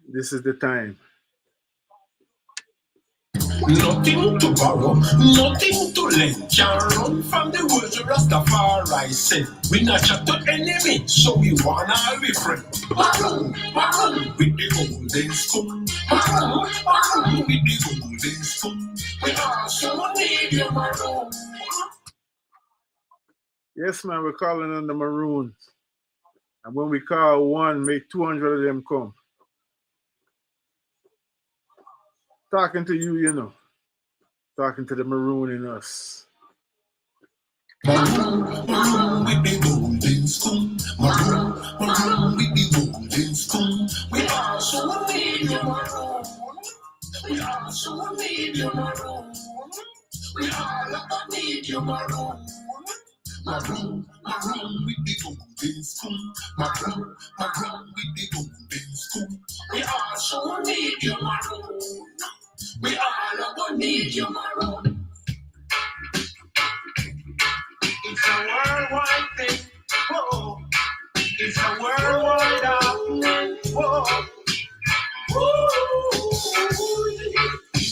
This is the time. Nothing to borrow, nothing to lend. Can't run from the words of Rastafari said. We not chat to enemy, so we wanna all be friends. Maroon, with the golden spoon. Maroon, with the golden spoon. We also need you, maroon. Yes, man, we're calling on the maroons. And when we call one, make 200 of them come. Talking to you, you know. Talking to the maroon in us. Maroon with the golden spoon. Maroon with the golden spoon. We also need your maroon. We also need your maroon. We all need your maroon. Maroon with the golden spoon. Maroon with the golden spoon. We also need your maroon. We all need your maroon. It's a worldwide thing. Whoa. It's a worldwide happening. Whoa. Whoa.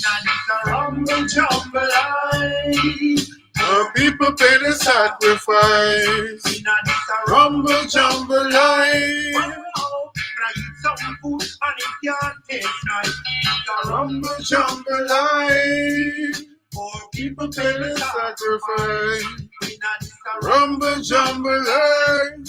And it's a rumble jumble life. The people pay the sacrifice. It's a Rumble jumble life. some food and it can't taste nice. It's a Rumble jumble life. for People pay the sacrifice. Rumble jumble life.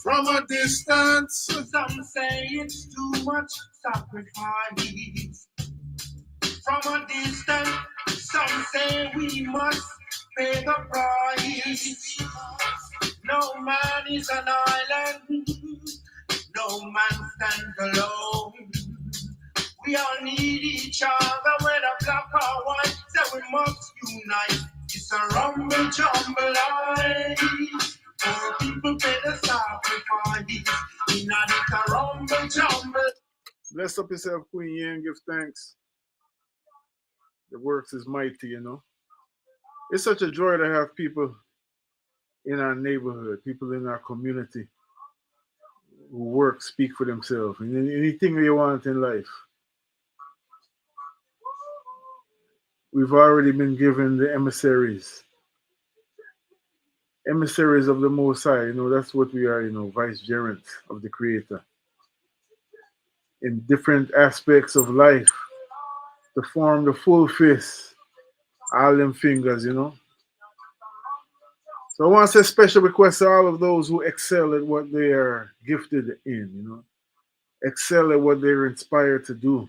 From a distance, some say it's too much sacrifice. From a distance, some say we must pay the price. No man is an island, no man stands alone. We all need each other, whether black or white, so we must unite. It's a rumble jumble life. For people pay the sacrifice. It's a rumble jumble. bless up yourself, Queen Yenn, give thanks. The works is mighty, you know. It's such a joy to have people in our neighborhood, people in our community who work, speak for themselves, and anything you want in life. We've already been given the emissaries of the Most High, you know, that's what we are, you know, vicegerents of the Creator. In different aspects of life, to form the full fist, all them fingers, you know. So I want to say special request to all of those who excel at what they are gifted in, you know. Excel at what they're inspired to do.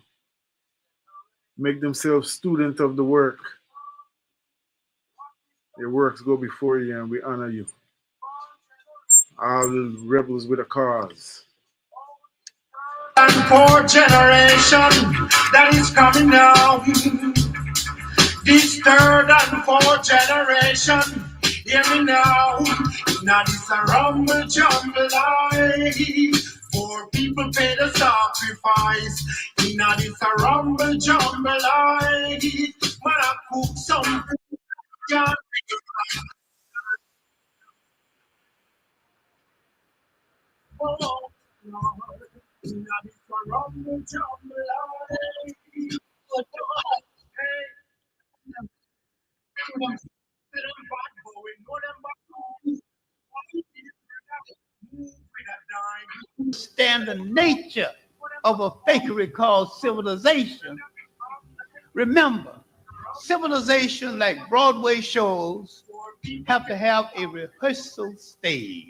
Make themselves student of the work. Your works go before you and we honor you. All the rebels with a cause. And for generation that is coming now. This third and fourth generation, hear me now. Now this a rumble jumble life. For people pay the sacrifice. Now this a rumble jumble life. Man, I cook some food. Yeah. Oh, Lord. Now this a rumble jumble life. Understand the nature of a fakery called civilization. Remember, civilization like Broadway shows have to have a rehearsal stage.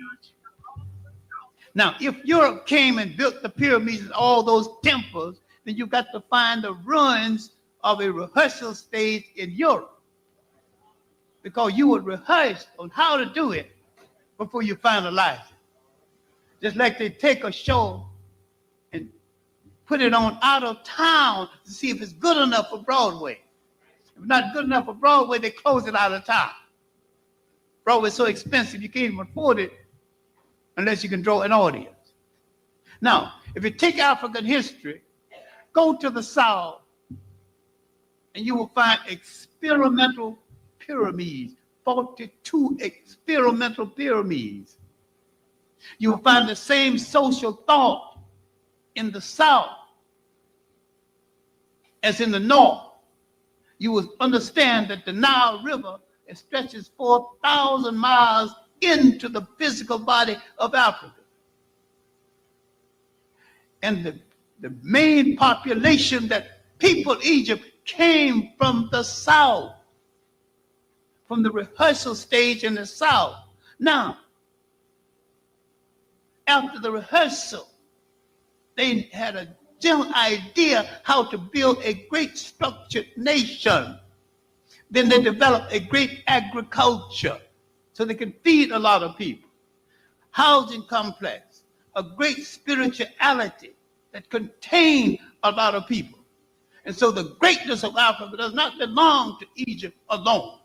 Now, if Europe came and built the pyramids and all those temples, then you got to find the ruins of a rehearsal stage in Europe, because you would rehearse on how to do it before you finalize it. Just like they take a show and put it on out of town to see if it's good enough for Broadway. If it's not good enough for Broadway, they close it out of town. Broadway's so expensive you can't even afford it unless you can draw an audience. Now, if you take African history, go to the South, and you will find experimental pyramids, 42 experimental pyramids. You will find the same social thought in the South as in the North. You will understand that the Nile River stretches 4,000 miles into the physical body of Africa. And the main population that peopled Egypt came from the South. from the rehearsal stage in the South. Now, after the rehearsal, they had a general idea how to build a great structured nation. Then they developed a great agriculture so they can feed a lot of people. Housing complex, a great spirituality that contained a lot of people. And so the greatness of Africa does not belong to Egypt alone.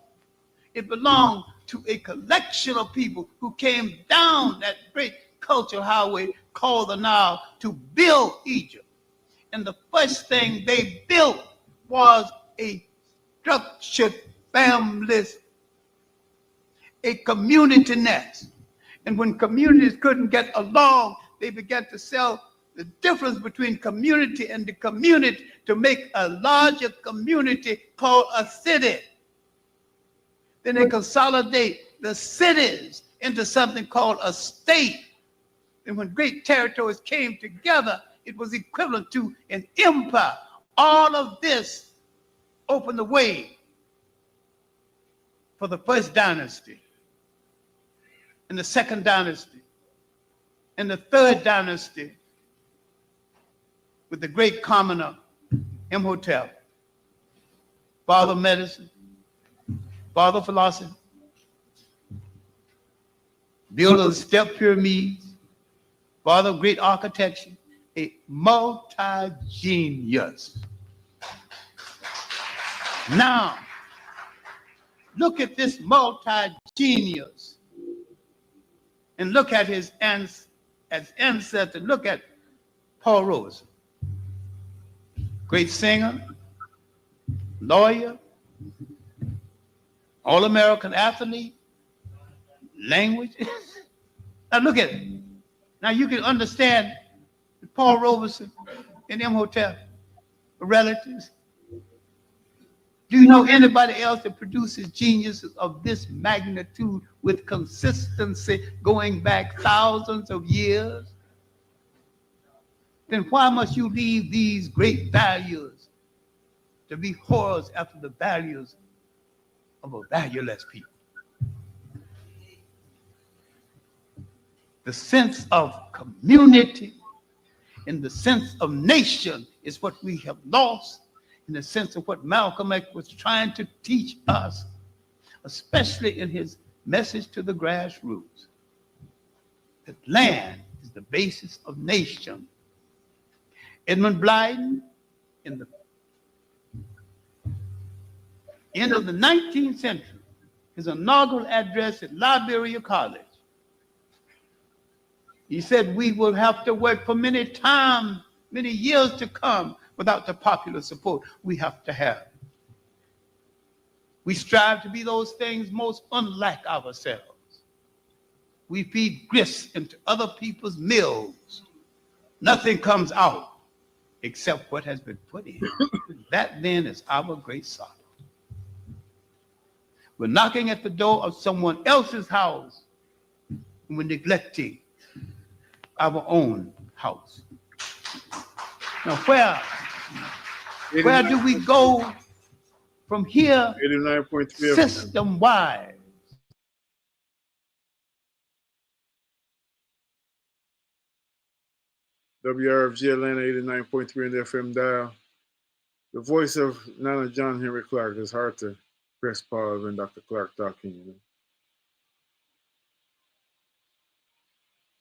It belonged to a collection of people who came down that great cultural highway called the Nile to build Egypt. And the first thing they built was a structured families, a community nest. And when communities couldn't get along, they began to sell the difference between community and the community to make a larger community called a city. Then they consolidate the cities into something called a state. And when great territories came together, it was equivalent to an empire. All of this opened the way for the first dynasty, and the second dynasty, and the third dynasty with the great commoner, Imhotep, father of medicine, father of philosophy, builder of the step pyramids, father of great architecture, a multi-genius. Now, look at this multi-genius and look at his ancestor. Look at Paul Robeson, great singer, lawyer, all-American athlete, language. Now look at it. Now you can understand Paul Robeson and Imhotep, relatives. Do you know anybody else that produces geniuses of this magnitude with consistency going back thousands of years? Then why must you leave these great values to be whores after the values of a valueless people? The sense of community and the sense of nation is what we have lost, in the sense of what Malcolm X was trying to teach us, especially in his message to the grassroots. That land is the basis of nation. Edmund Blyden, in the end of the 19th century, his inaugural address at Liberia College, he said, we will have to work for many years to come without the popular support we have to have. We strive to be those things most unlike ourselves. We feed grist into other people's mills. Nothing comes out except what has been put in. That then is our great sorrow. We're knocking at the door of someone else's house and we're neglecting our own house. Now, where do we go from here 89.3 system-wise? WRFG Atlanta 89.3 in the FM dial. The voice of Nana John Henrik Clarke. Is hard to press pause when Dr. Clarke talking, you know.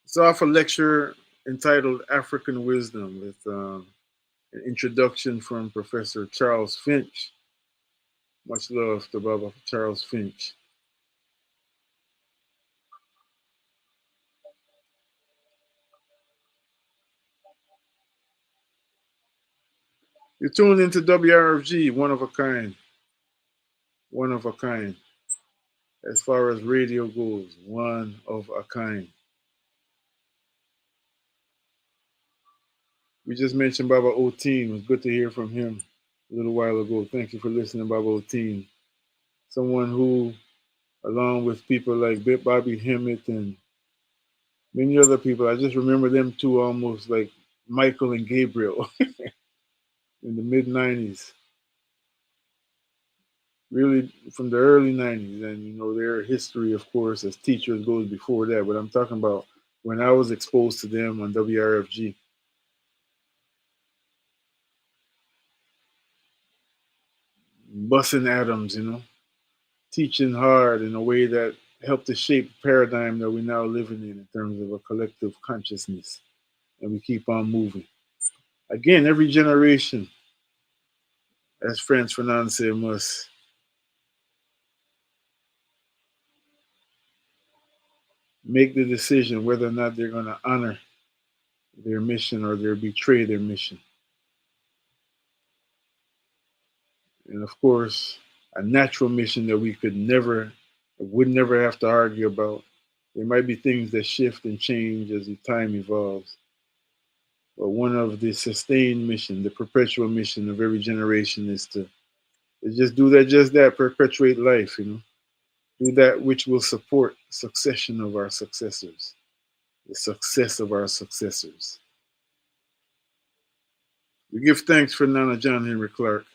It's off a lecture entitled African Wisdom with an introduction from Professor Charles Finch. Much love to Baba Charles Finch. You're tuned into WRFG, one of a kind. One of a kind. As far as radio goes, one of a kind. We just mentioned Baba Oteen. It was good to hear from him a little while ago. Thank you for listening, Baba Oteen. Someone who, along with people like Bobby Hemmett and many other people, I just remember them two almost like Michael and Gabriel in the mid-90s. really from the early 90s. And, you know, their history, of course, as teachers goes before that. But I'm talking about when I was exposed to them on WRFG. Bussin' Adams, you know, teaching hard in a way that helped to shape the paradigm that we're now living in terms of a collective consciousness. And we keep on moving. Again, every generation, as Franz Fanon said, must make the decision whether or not they're going to honor their mission or they betray their mission. And of course, a natural mission that we would never have to argue about. There might be things that shift and change as the time evolves. But one of the sustained mission, the perpetual mission of every generation is just do just that, perpetuate life, you know. Do that which will support succession of our successors, the success of our successors. We give thanks for Nana John Henrik Clarke.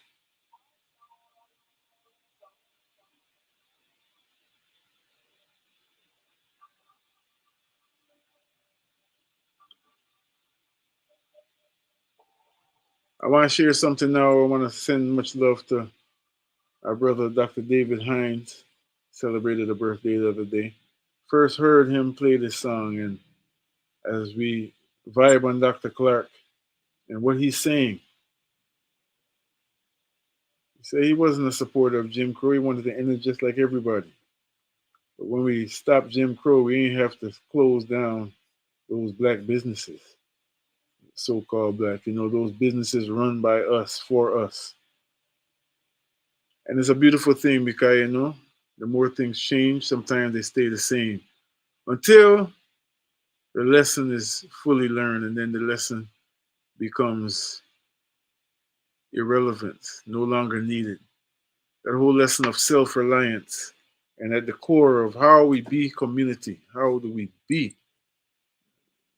I want to share something now. I want to send much love to our brother, Dr. David Hines, celebrated a birthday the other day. First heard him play this song, and as we vibe on Dr. Clarke and what he's saying, he said he wasn't a supporter of Jim Crow. He wanted to end it just like everybody. But when we stop Jim Crow, we ain't have to close down those black businesses, so-called black, you know, those businesses run by us, for us. And it's a beautiful thing because, you know, the more things change, sometimes they stay the same until the lesson is fully learned, and then the lesson becomes irrelevant, no longer needed. That whole lesson of self-reliance, and at the core of how we be community, how do we be?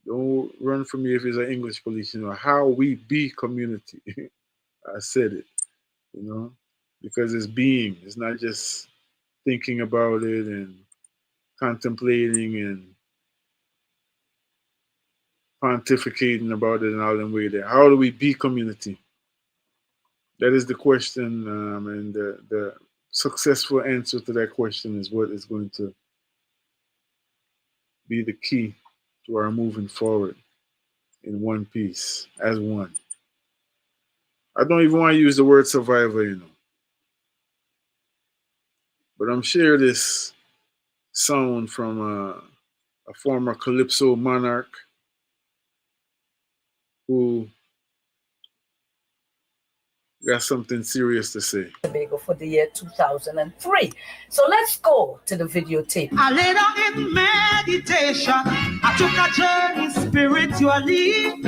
Don't run from me if it's an English police, you know, how we be community. I said it, you know, because it's being, it's not just thinking about it and contemplating and pontificating about it and all them way there. How do we be community? That is the question, and the successful answer to that question is what is going to be the key to our moving forward in one piece, as one. I don't even want to use the word survivor, you know. But I'm sharing this sound from a former Calypso monarch who got something serious to say. Tobago for the year 2003. So let's go to the videotape. I lay down in meditation. I took a journey spiritually.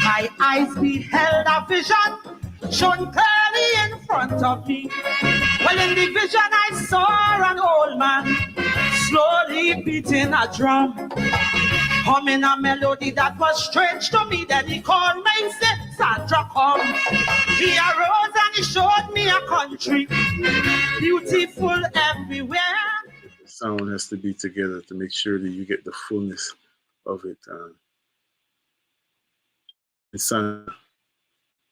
My eyes beheld a vision shown clearly in front of me. Well, in the vision I saw an old man slowly beating a drum, humming a melody that was strange to me. Then he called me and said, Sandra, come. He arose and he showed me a country, beautiful everywhere. The sound has to be together to make sure that you get the fullness of it.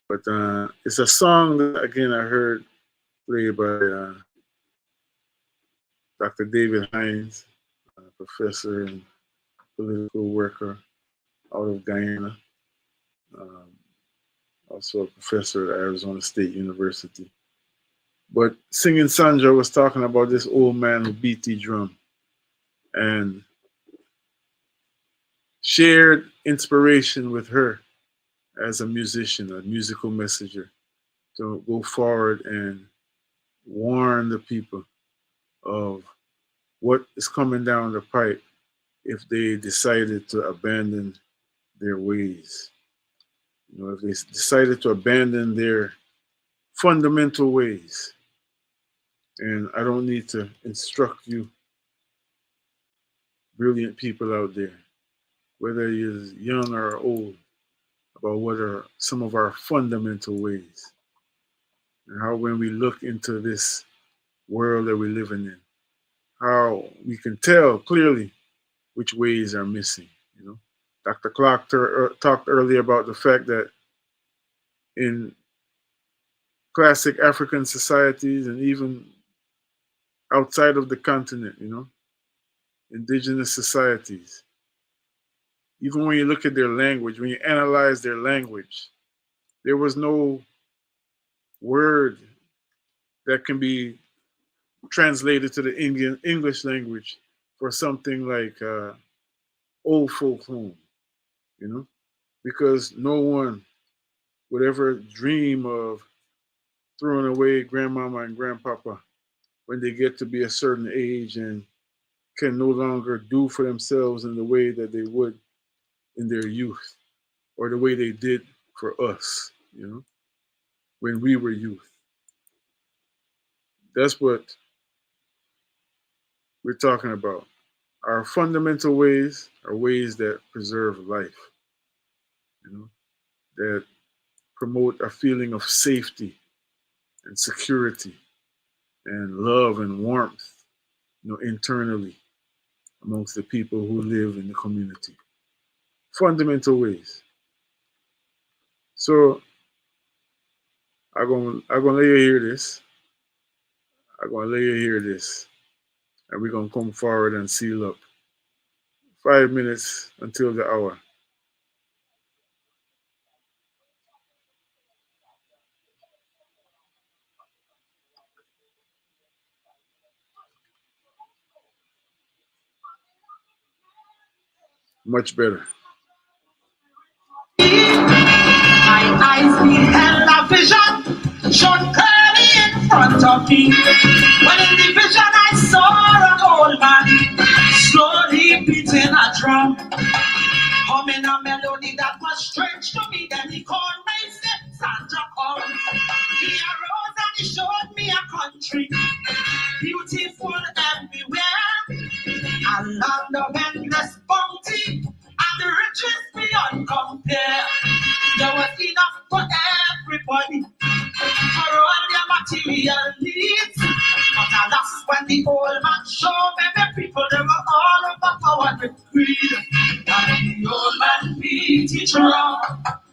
But it's a song that, again, I heard played by Dr. David Hines, professor and political worker out of Guyana, also a professor at Arizona State University. But Singing Sandra was talking about this old man who beat the drum and shared inspiration with her as a musician, a musical messenger, to go forward and warn the people of what is coming down the pipe if they decided to abandon their ways. You know, if they decided to abandon their fundamental ways. And I don't need to instruct you, brilliant people out there, whether you're young or old, about what are some of our fundamental ways. And how when we look into this world that we're living in. How we can tell clearly which ways are missing. You know, Dr. Clarke talked earlier about the fact that in classic African societies and even outside of the continent, you know, indigenous societies, even when you look at their language, when you analyze their language, there was no word that can be translated to the English language for something like old folk home, you know, because no one would ever dream of throwing away grandmama and grandpapa when they get to be a certain age and can no longer do for themselves in the way that they would in their youth or the way they did for us, you know, when we were youth. That's what we're talking about. Our fundamental ways are ways that preserve life, you know, that promote a feeling of safety and security and love and warmth, you know, internally amongst the people who live in the community. Fundamental ways. So I'm gonna let you hear this. I'm gonna let you hear this, and we're gonna come forward and seal up. 5 minutes until the hour. Much better. My eyes beheld a vision, shone clearly in front of me. When in the vision I saw an old man, slowly beating a drum, humming a melody that was strange to me. Then he called me, said, Sandra, come. He arose and he showed me a country, beautiful everywhere, a land of endless bounty, and the riches beyond compare. There was enough for everybody, for all their material needs. But alas, when the old man showed me the people, they were all overpowered with greed. And the old man beat it wrong.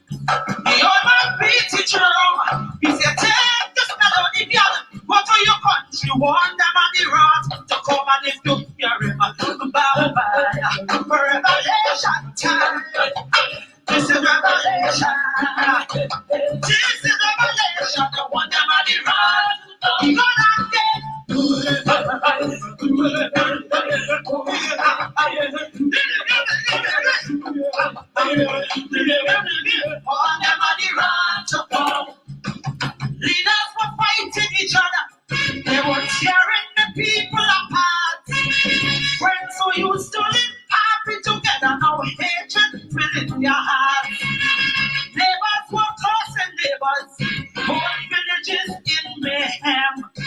The old man beat it wrong. He said, take this melody, girl, go to your country, warn them on the road to come and lift up your river. Bye-bye, revelation time. This is revelation. This is revelation. The one them on the road. You gonna get on them on the road to come. Leaders were fighting each other. They were tearing the people apart. Friends who used to live happy together, now hatred filling their hearts. Neighbors were causing neighbors, whole villages in mayhem. I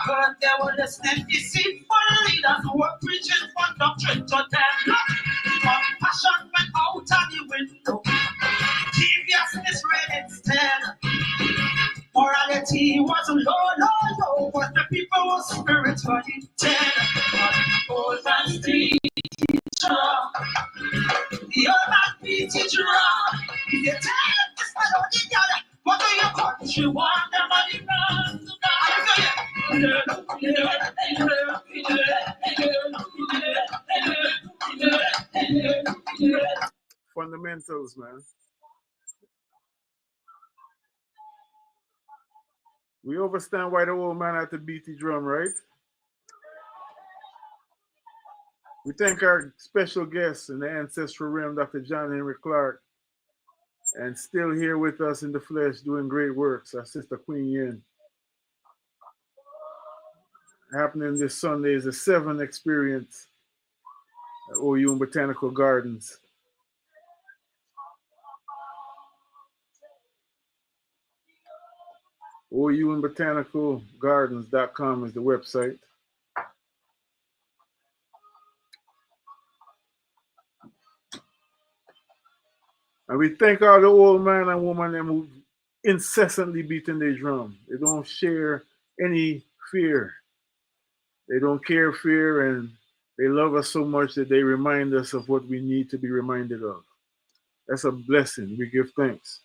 heard they were listening deceitful leaders who were preaching for doctrine to them. Compassion went out of the window. Deviousness read instead. Morality was low, but the people were spiritually dead. Old man beat it wrong. The old man beat it wrong. If you take this melody, girl, what do you country want them on the ground? Fundamentals, man. We understand why the old man had to beat the drum, right? We thank our special guest in the ancestral realm, Dr. John Henrik Clarke, and still here with us in the flesh doing great works, our sister Queen Yenn. Happening this Sunday is the 7th experience at Oyun Botanical Gardens. OyunBotanicalGardens.com is the website. And we thank all the old man and woman them who incessantly beating their drum. They don't share any fear They don't care, fear, and they love us so much that they remind us of what we need to be reminded of. That's a blessing. We give thanks.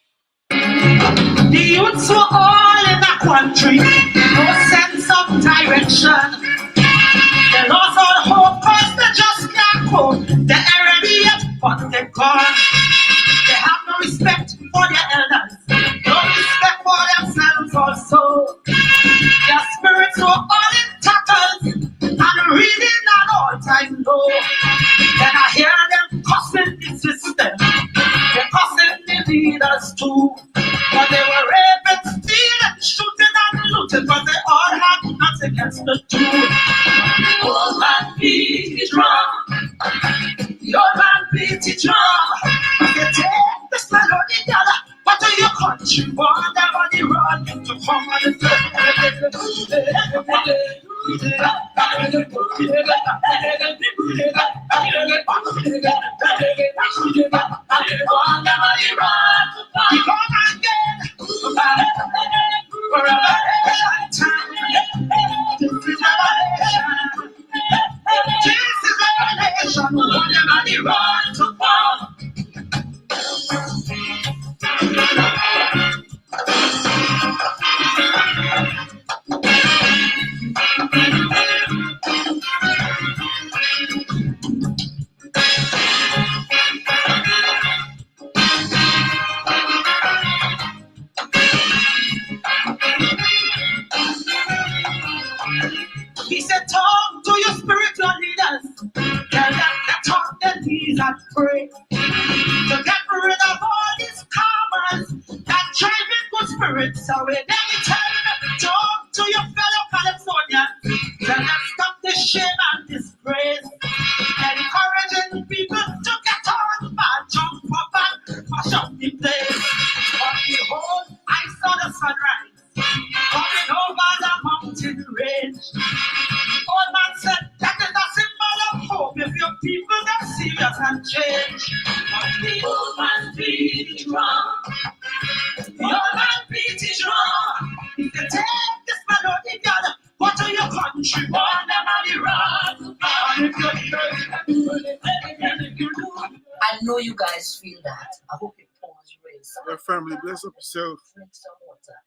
The youths were all in the country, no sense of direction. They lost all hope cause they just can't cope. They're already up, but they're gone. They have no respect for their elders, no respect for themselves also. Their spirits were all in tatters and reading an all-time low. Then I hear them cussing the system, they're cussing the leaders too. But they were raping, stealing, shooting and looting, but they all had nothing against the two. The old man beat the drum, the old man beat the drum. But they take this melody, girl, but to your country, one everybody run to come and He said, talk to your spiritual leaders. Tell them to talk their knees and pray. To get rid of all these karmas that driving good spirits away. Then you tell them, talk to your fellow Californians. Tell them stop the shame and disgrace. Encouraging people to get on bad, jump up and mash up the place. But behold, I saw the sunrise coming over the mountain range. Old man said, that is a symbol of hope if your people get serious and change. But the old man beat the drum. The old man beat the drum. If you take this melody, girl, go to your country, one never run. I know you guys feel that. I hope your pause raise. Well, family, bless up yourself. Drink some water.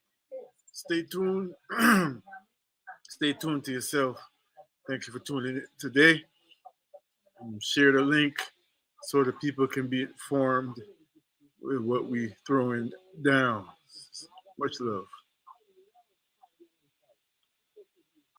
Stay tuned. Stay tuned to yourself. Thank you for tuning in today. Share the link so that people can be informed with what we throwing down. Much love.